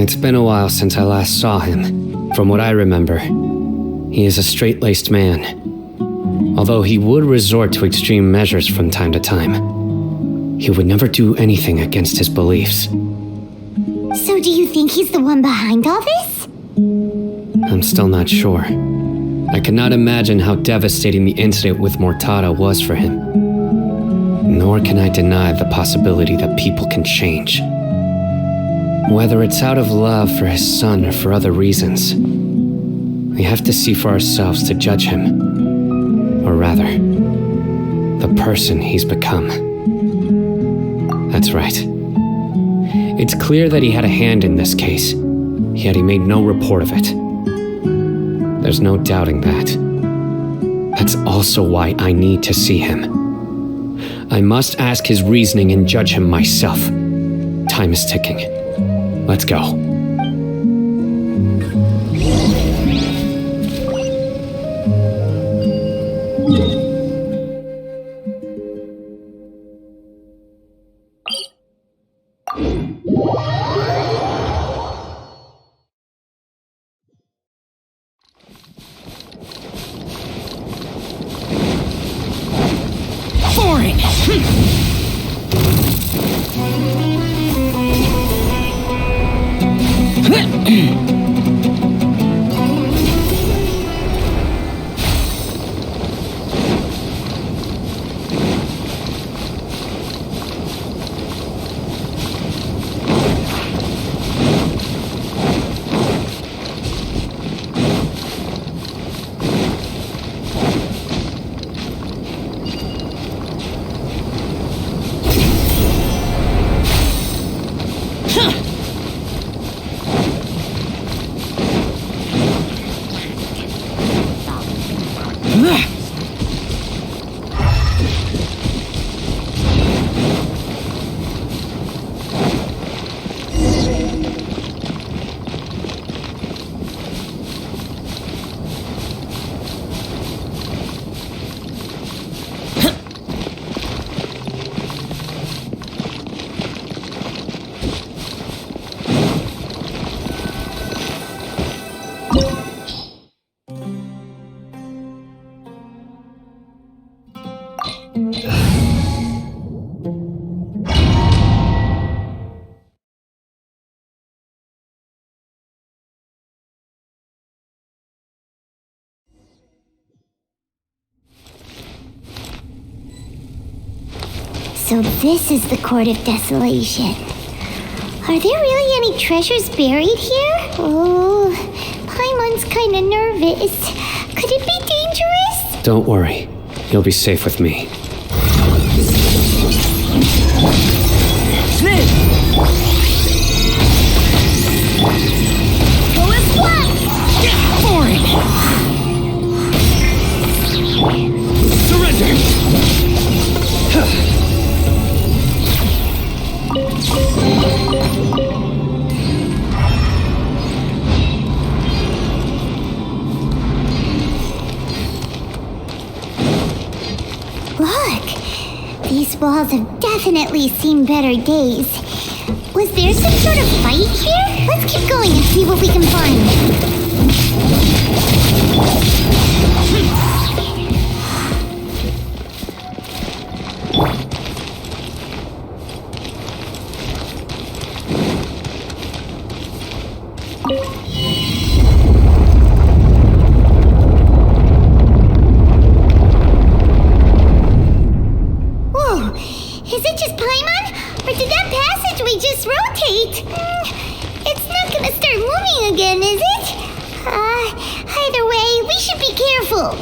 It's been a while since I last saw him. From what I remember, he is a straight-laced man. Although he would resort to extreme measures from time to time, he would never do anything against his beliefs. So do you think he's the one behind all this? I'm still not sure. I cannot imagine how devastating the incident with Mortada was for him. Nor can I deny the possibility that people can change. Whether it's out of love for his son or for other reasons, we have to see for ourselves to judge him. Or rather, the person he's become. That's right. It's clear that he had a hand in this case, yet he made no report of it. There's no doubting that. That's also why I need to see him. I must ask his reasoning and judge him myself. Time is ticking. Let's go. So this is the Court of Desolation. Are there really any treasures buried here? Oh, Paimon's kinda nervous. Could it be dangerous? Don't worry. You'll be safe with me. Look, these walls have definitely seen better days. Was there some sort of fight here? Let's keep going and see what we can find. It's not gonna start moving again, is it? Either way, we should be careful.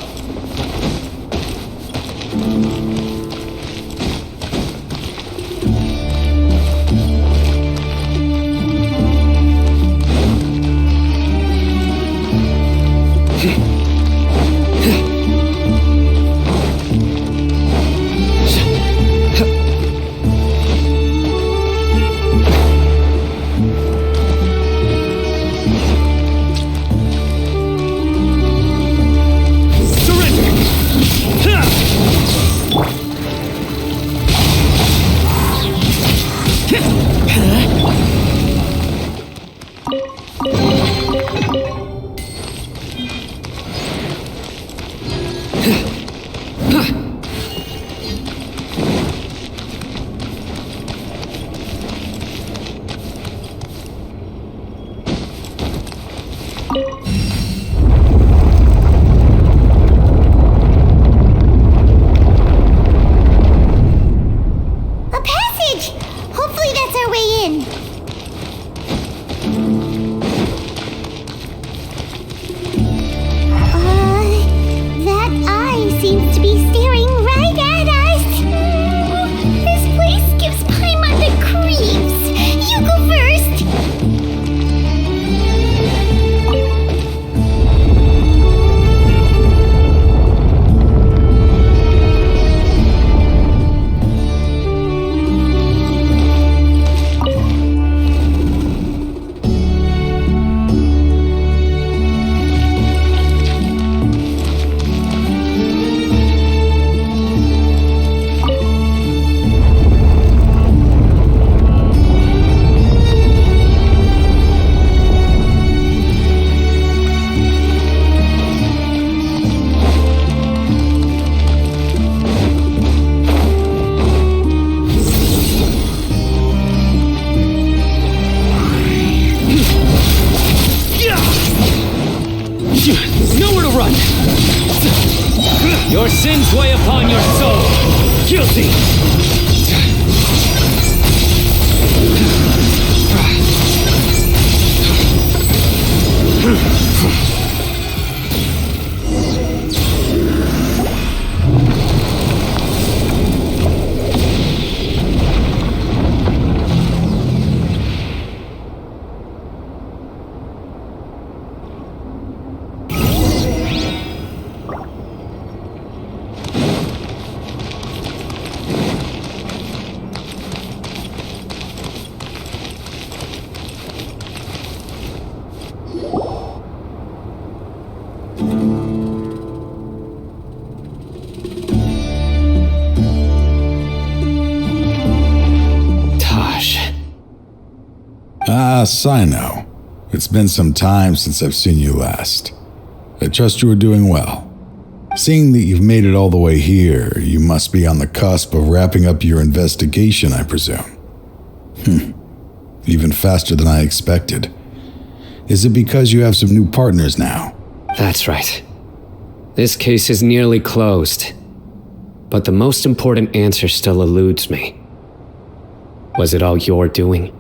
Your sins weigh upon your soul. Guilty. Cyno. It's been some time since I've seen you last. I trust you are doing well. Seeing that you've made it all the way here, you must be on the cusp of wrapping up your investigation, I presume. Even faster than I expected. Is it because you have some new partners now? That's right. This case is nearly closed. But the most important answer still eludes me. Was it all your doing?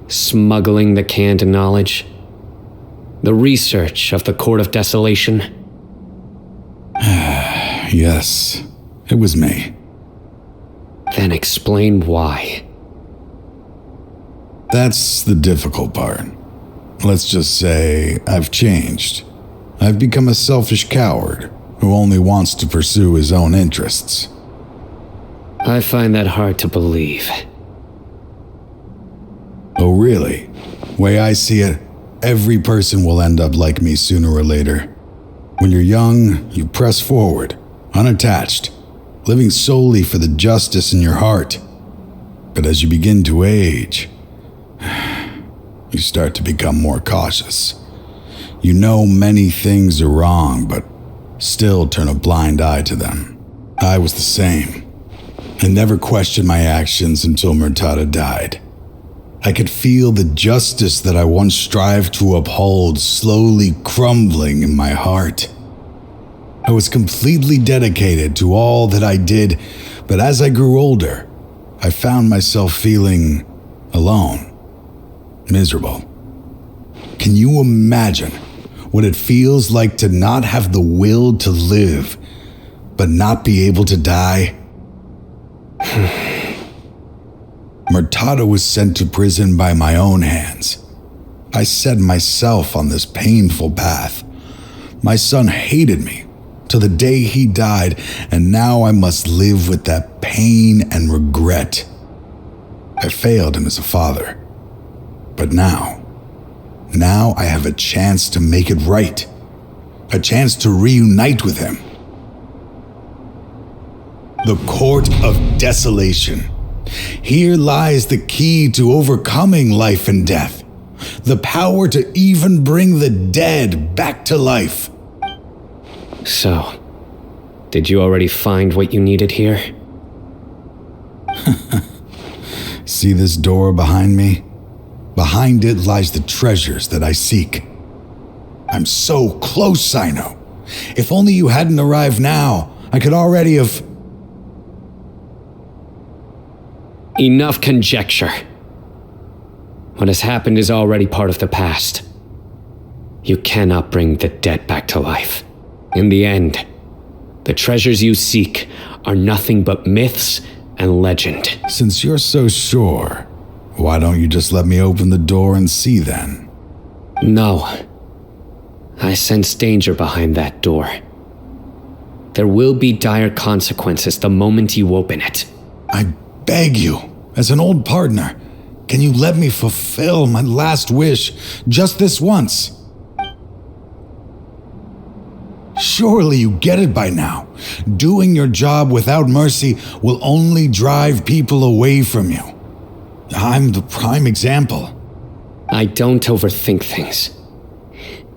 Smuggling the canned knowledge? The research of the Court of Desolation? Yes, it was me. Then explain why. That's the difficult part. Let's just say I've changed. I've become a selfish coward who only wants to pursue his own interests. I find that hard to believe. Oh, really? Way I see it, every person will end up like me sooner or later. When you're young, you press forward, unattached, living solely for the justice in your heart. But as you begin to age, you start to become more cautious. You know many things are wrong, but still turn a blind eye to them. I was the same. I never questioned my actions until Murtada died. I could feel the justice that I once strived to uphold slowly crumbling in my heart. I was completely dedicated to all that I did, but as I grew older, I found myself feeling alone, miserable. Can you imagine what it feels like to not have the will to live, but not be able to die? Murtada was sent to prison by my own hands. I set myself on this painful path. My son hated me till the day he died, and now I must live with that pain and regret. I failed him as a father. But now I have a chance to make it right. A chance to reunite with him. The Court of Desolation. Here lies the key to overcoming life and death. The power to even bring the dead back to life. So, did you already find what you needed here? See this door behind me? Behind it lies the treasures that I seek. I'm so close, Cyno. If only you hadn't arrived now, I could already have... Enough conjecture. What has happened is already part of the past. You cannot bring the dead back to life. In the end, the treasures you seek are nothing but myths and legend. Since you're so sure, why don't you just let me open the door and see then? No. I sense danger behind that door. There will be dire consequences the moment you open it. I beg you, as an old partner, can you let me fulfill my last wish just this once? Surely you get it by now. Doing your job without mercy will only drive people away from you. I'm the prime example. I don't overthink things.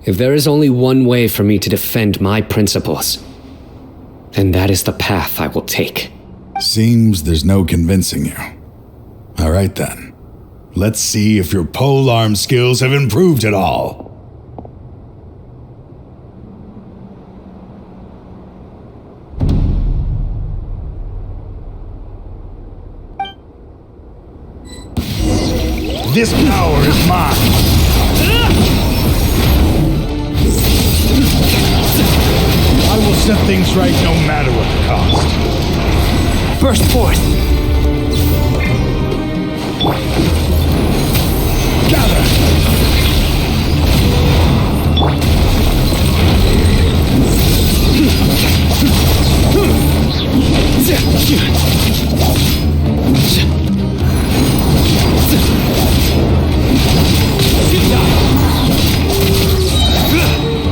If there is only one way for me to defend my principles, then that is the path I will take. Seems there's no convincing you. All right then. Let's see if your polearm skills have improved at all. This power is mine. I will set things right no matter what the cost. Burst forth! Gather!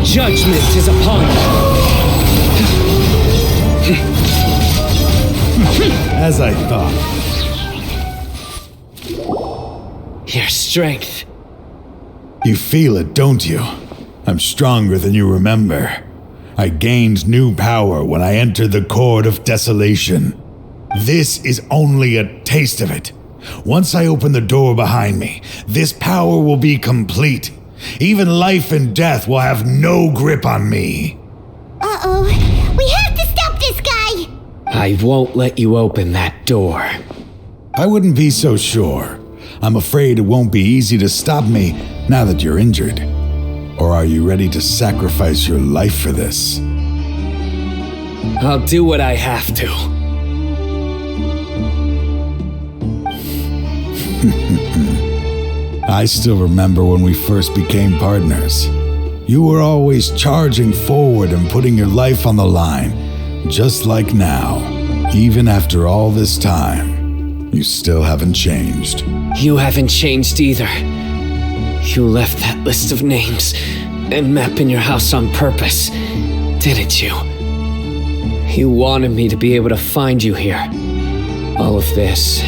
Judgment is upon you. As I thought. Your strength. You feel it, don't you? I'm stronger than you remember. I gained new power when I entered the Court of Desolation. This is only a taste of it. Once I open the door behind me, this power will be complete. Even life and death will have no grip on me. Uh-oh. We have to stop this guy! I won't let you open that door. I wouldn't be so sure. I'm afraid it won't be easy to stop me now that you're injured. Or are you ready to sacrifice your life for this? I'll do what I have to. I still remember when we first became partners. You were always charging forward and putting your life on the line, just like now. Even after all this time, you still haven't changed. You haven't changed either. You left that list of names and map in your house on purpose, didn't you? You wanted me to be able to find you here. All of this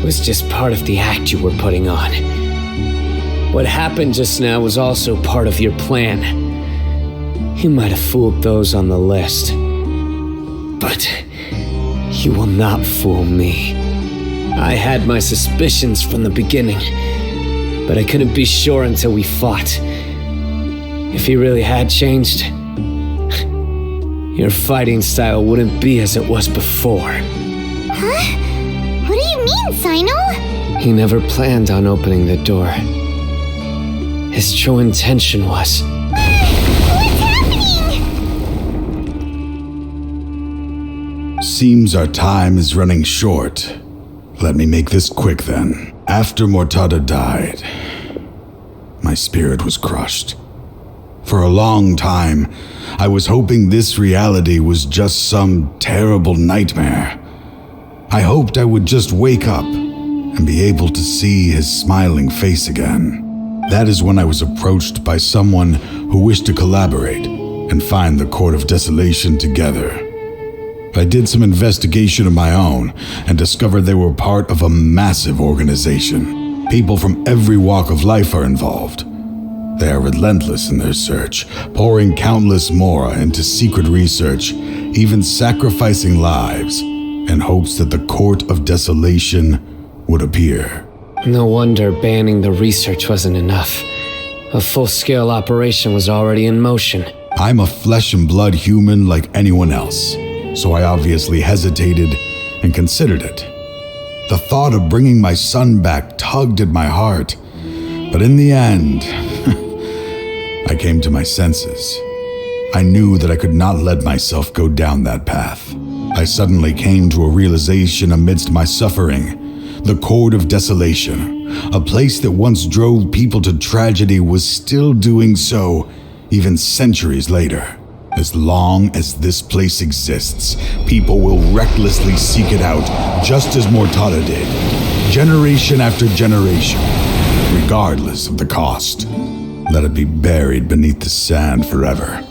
was just part of the act you were putting on. What happened just now was also part of your plan. You might have fooled those on the list, but you will not fool me. I had my suspicions from the beginning, but I couldn't be sure until we fought. If you really had changed, your fighting style wouldn't be as it was before. Huh? What do you mean, Cyno? He never planned on opening the door. His true intention was... What's happening? Seems our time is running short. Let me make this quick then. After Mortada died, my spirit was crushed. For a long time, I was hoping this reality was just some terrible nightmare. I hoped I would just wake up and be able to see his smiling face again. That is when I was approached by someone who wished to collaborate and find the Court of Desolation together. I did some investigation of my own and discovered they were part of a massive organization. People from every walk of life are involved. They are relentless in their search, pouring countless mora into secret research, even sacrificing lives in hopes that the Court of Desolation would appear. No wonder banning the research wasn't enough. A full-scale operation was already in motion. I'm a flesh and blood human like anyone else, so I obviously hesitated and considered it. The thought of bringing my son back tugged at my heart, but in the end, I came to my senses. I knew that I could not let myself go down that path. I suddenly came to a realization amidst my suffering. The Court of Desolation, a place that once drove people to tragedy, was still doing so even centuries later. As long as this place exists, people will recklessly seek it out, just as Mortada did, generation after generation, regardless of the cost. Let it be buried beneath the sand forever.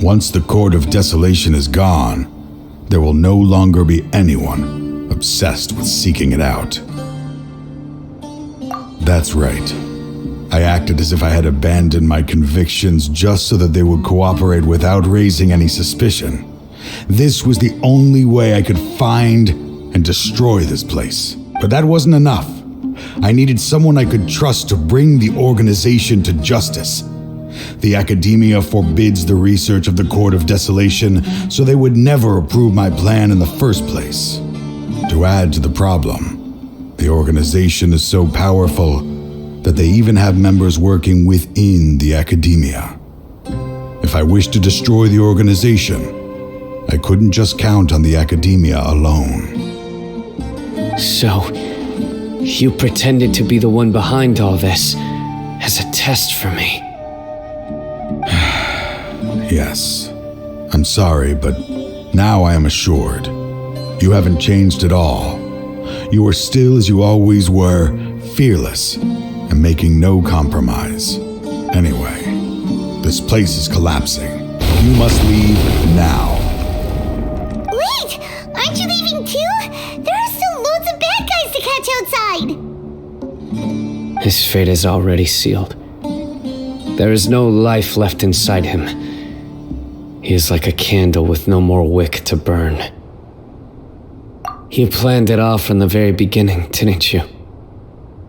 Once the Court of Desolation is gone, there will no longer be anyone obsessed with seeking it out. That's right. I acted as if I had abandoned my convictions just so that they would cooperate without raising any suspicion. This was the only way I could find and destroy this place. But that wasn't enough. I needed someone I could trust to bring the organization to justice. The Academia forbids the research of the Court of Desolation, so they would never approve my plan in the first place. To add to the problem, The organization is so powerful that they even have members working within the academia. If I wished to destroy the organization, I couldn't just count on the academia alone. So, you pretended to be the one behind all this as a test for me. Yes. I'm sorry, but now I am assured. You haven't changed at all. You are still as you always were, fearless and making no compromise. Anyway, this place is collapsing. You must leave now. Wait! Aren't you leaving too? There are still loads of bad guys to catch outside! His fate is already sealed. There is no life left inside him. He is like a candle with no more wick to burn. You planned it all from the very beginning, didn't you?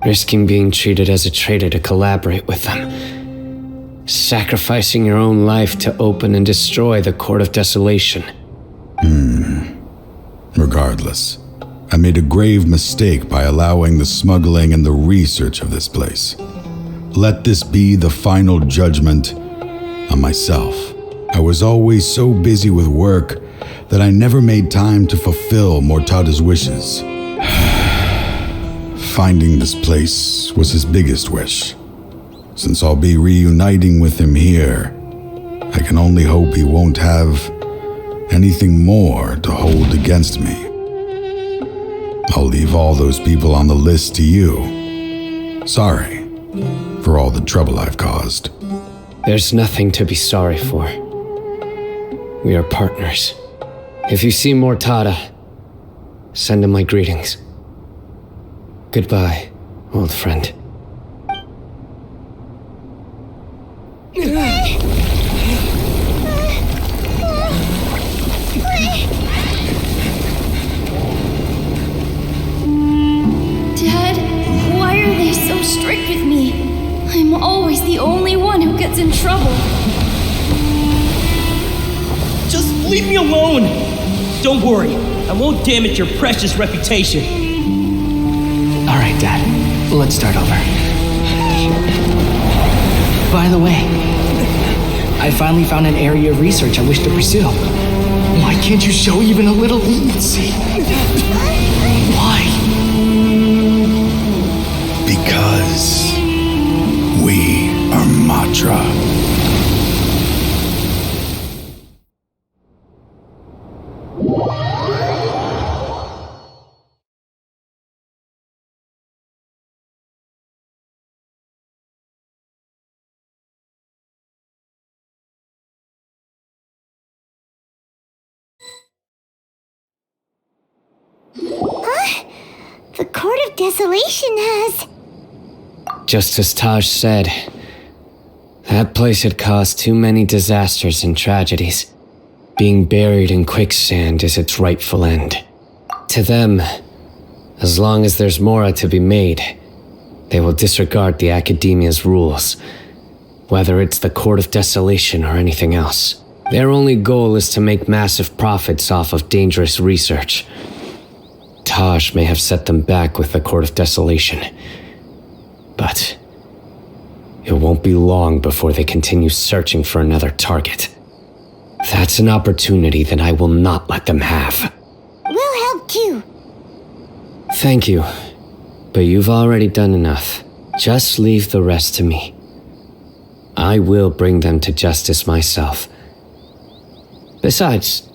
Risking being treated as a traitor to collaborate with them. Sacrificing your own life to open and destroy the Court of Desolation. Regardless, I made a grave mistake by allowing the smuggling and the research of this place. Let this be the final judgment on myself. I was always so busy with work that I never made time to fulfill Mortada's wishes. Finding this place was his biggest wish. Since I'll be reuniting with him here, I can only hope he won't have anything more to hold against me. I'll leave all those people on the list to you. Sorry for all the trouble I've caused. There's nothing to be sorry for. We are partners. If you see Mortada, send him my greetings. Goodbye, old friend. Dad, why are they so strict with me? I'm always the only one who gets in trouble. Just leave me alone! Don't worry, I won't damage your precious reputation. All right, Dad. Let's start over. By the way, I finally found an area of research I wish to pursue. Why can't you show even a little leniency? Why? Because we are Matra. The Court of Desolation has... Just as Taj said, that place had caused too many disasters and tragedies. Being buried in quicksand is its rightful end. To them, as long as there's more to be made, they will disregard the Academia's rules, whether it's the Court of Desolation or anything else. Their only goal is to make massive profits off of dangerous research. Taj may have set them back with the Court of Desolation, but it won't be long before they continue searching for another target. That's an opportunity that I will not let them have. We'll help too. Thank you, but you've already done enough. Just leave the rest to me. I will bring them to justice myself. Besides,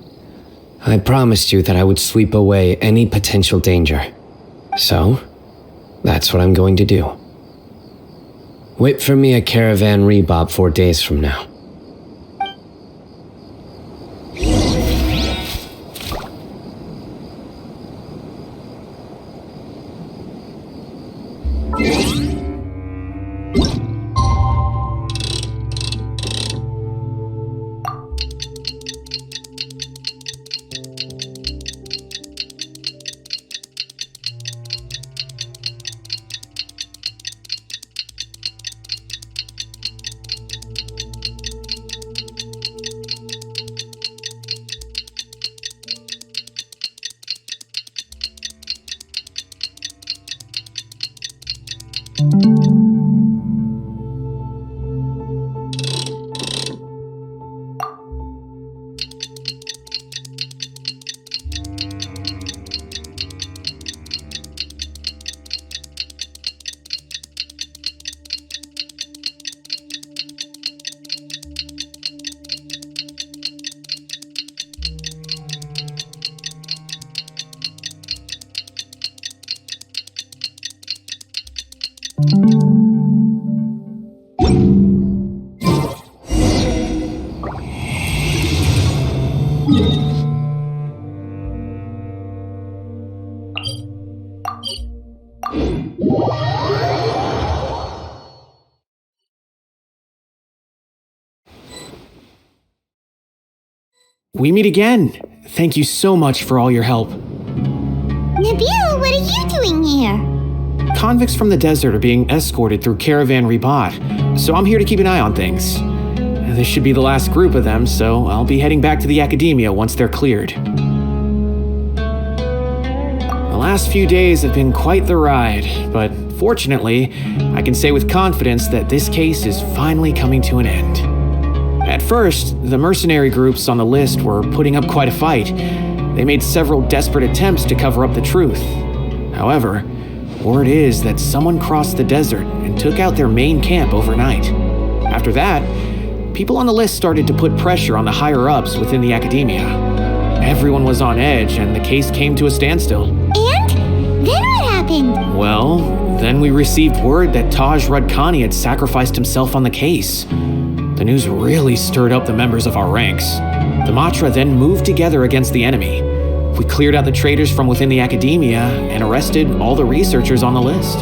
I promised you that I would sweep away any potential danger. So, that's what I'm going to do. Wait for me at Caravan Rebob 4 days from now. We meet again. Thank you so much for all your help. Nabil, what are you doing here? Convicts from the desert are being escorted through Caravan Ribat, so I'm here to keep an eye on things. This should be the last group of them, so I'll be heading back to the Academia once they're cleared. The last few days have been quite the ride, but fortunately, I can say with confidence that this case is finally coming to an end. At first, the mercenary groups on the list were putting up quite a fight. They made several desperate attempts to cover up the truth. However, word is that someone crossed the desert and took out their main camp overnight. After that, people on the list started to put pressure on the higher-ups within the Academia. Everyone was on edge, and the case came to a standstill. And? Then what happened? Well, then we received word that Taj Rudkani had sacrificed himself on the case. The news really stirred up the members of our ranks. The Matra then moved together against the enemy. We cleared out the traitors from within the Academia and arrested all the researchers on the list.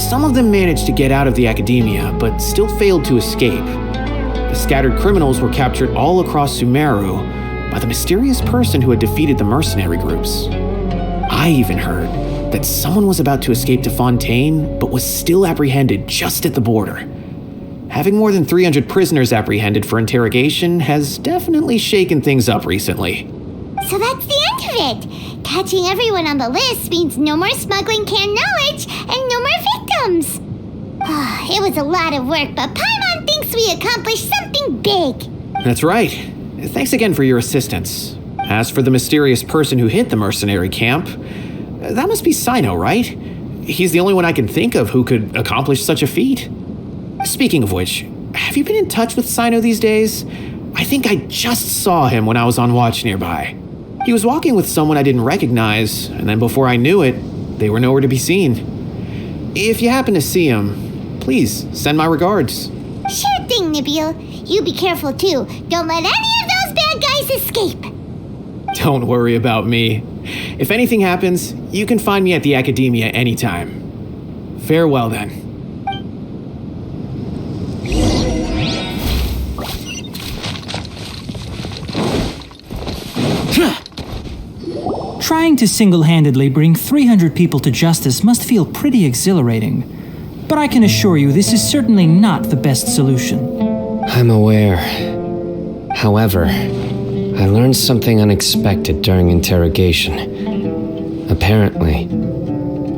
Some of them managed to get out of the Academia, but still failed to escape. The scattered criminals were captured all across Sumeru by the mysterious person who had defeated the mercenary groups. I even heard that someone was about to escape to Fontaine, but was still apprehended just at the border. Having more than 300 prisoners apprehended for interrogation has definitely shaken things up recently. So that's the end of it. Catching everyone on the list means no more smuggling canned knowledge and no more victims. It was a lot of work, but Paimon thinks we accomplished something big. That's right. Thanks again for your assistance. As for the mysterious person who hit the mercenary camp, that must be Cyno, right? He's the only one I can think of who could accomplish such a feat. Speaking of which, have you been in touch with Cyno these days? I think I just saw him when I was on watch nearby. He was walking with someone I didn't recognize, and then before I knew it, they were nowhere to be seen. If you happen to see him, please send my regards. Sure thing, Nabil. You be careful too. Don't let any of those bad guys escape. Don't worry about me. If anything happens, you can find me at the Academia anytime. Farewell then. Trying to single-handedly bring 300 people to justice must feel pretty exhilarating. But I can assure you this is certainly not the best solution. I'm aware. However, I learned something unexpected during interrogation. Apparently,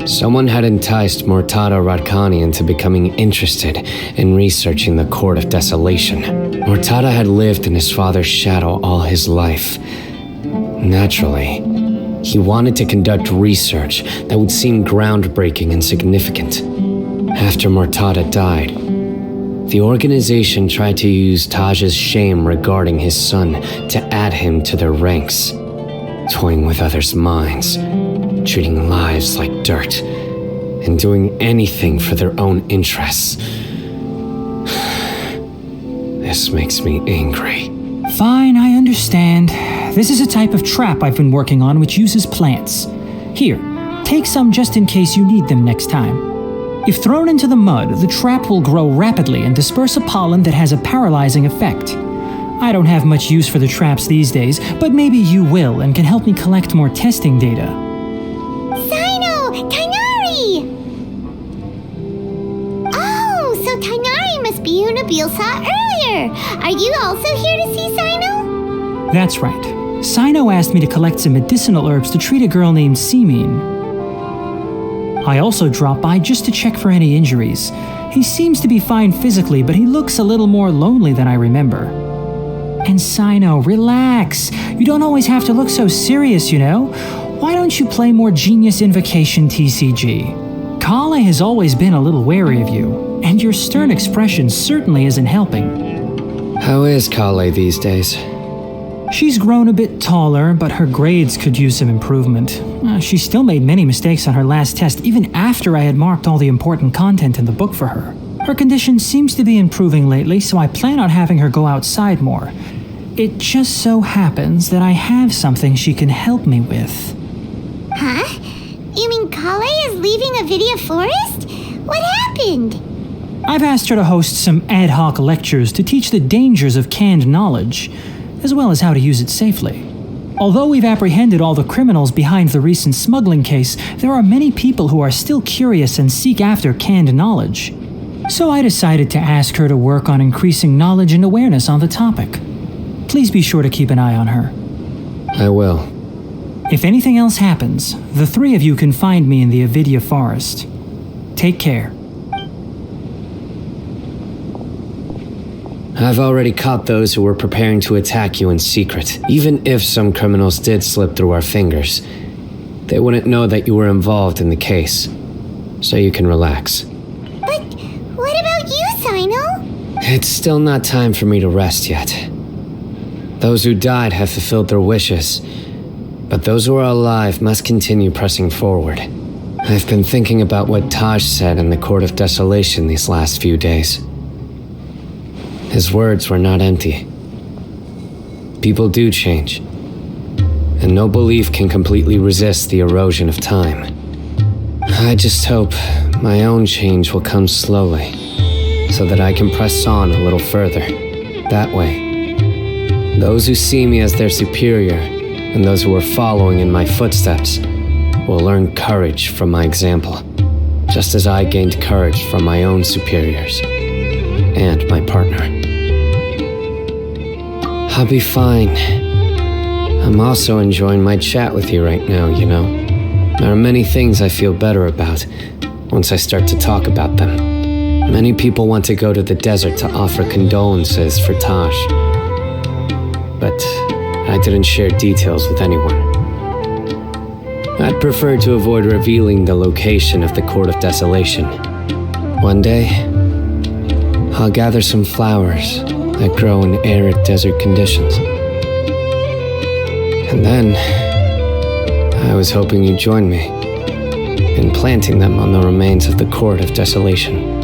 someone had enticed Mortada Radkani into becoming interested in researching the Court of Desolation. Mortada had lived in his father's shadow all his life. Naturally, he wanted to conduct research that would seem groundbreaking and significant. After Mortada died, the organization tried to use Taj's shame regarding his son to add him to their ranks, toying with others' minds, treating lives like dirt, and doing anything for their own interests. This makes me angry. Fine, I understand. This is a type of trap I've been working on which uses plants. Here, take some just in case you need them next time. If thrown into the mud, the trap will grow rapidly and disperse a pollen that has a paralyzing effect. I don't have much use for the traps these days, but maybe you will and can help me collect more testing data. Cyno! Tainari! Oh, so Tainari must be who Nabil saw earlier. Are you also here to see Cyno? That's right. Cyno asked me to collect some medicinal herbs to treat a girl named Simin. I also dropped by just to check for any injuries. He seems to be fine physically, but he looks a little more lonely than I remember. And Cyno, relax. You don't always have to look so serious, you know? Why don't you play more Genius Invocation TCG? Kale has always been a little wary of you, and your stern expression certainly isn't helping. How is Kale these days? She's grown a bit taller, but her grades could use some improvement. She still made many mistakes on her last test, even after I had marked all the important content in the book for her. Her condition seems to be improving lately, so I plan on having her go outside more. It just so happens that I have something she can help me with. Huh? You mean Kale is leaving Avidia Forest? What happened? I've asked her to host some ad hoc lectures to teach the dangers of canned knowledge, as well as how to use it safely. Although we've apprehended all the criminals behind the recent smuggling case, there are many people who are still curious and seek after canned knowledge. So I decided to ask her to work on increasing knowledge and awareness on the topic. Please be sure to keep an eye on her. I will. If anything else happens, the three of you can find me in the Avidia Forest. Take care. I've already caught those who were preparing to attack you in secret. Even if some criminals did slip through our fingers, they wouldn't know that you were involved in the case. So you can relax. But what about you, Cyno? It's still not time for me to rest yet. Those who died have fulfilled their wishes, but those who are alive must continue pressing forward. I've been thinking about what Taj said in the Court of Desolation these last few days. His words were not empty. People do change, and no belief can completely resist the erosion of time. I just hope my own change will come slowly, so that I can press on a little further. That way, those who see me as their superior, and those who are following in my footsteps, will learn courage from my example, just as I gained courage from my own superiors, and my partner. I'll be fine. I'm also enjoying my chat with you right now, you know. There are many things I feel better about once I start to talk about them. Many people want to go to the desert to offer condolences for Taj, but I didn't share details with anyone. I'd prefer to avoid revealing the location of the Court of Desolation. One day, I'll gather some flowers that grow in arid desert conditions. And then, I was hoping you'd join me in planting them on the remains of the Court of Desolation.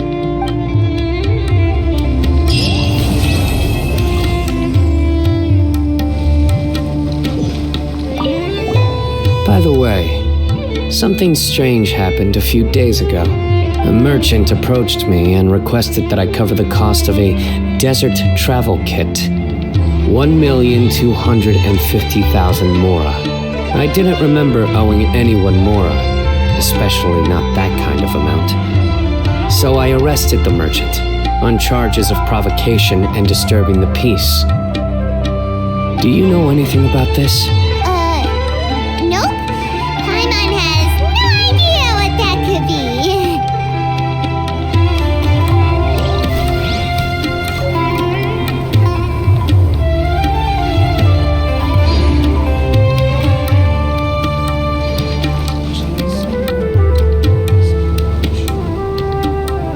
By the way, something strange happened a few days ago. A merchant approached me and requested that I cover the cost of a desert travel kit. 1,250,000 mora. I didn't remember owing anyone mora, especially not that kind of amount. So I arrested the merchant on charges of provocation and disturbing the peace. Do you know anything about this?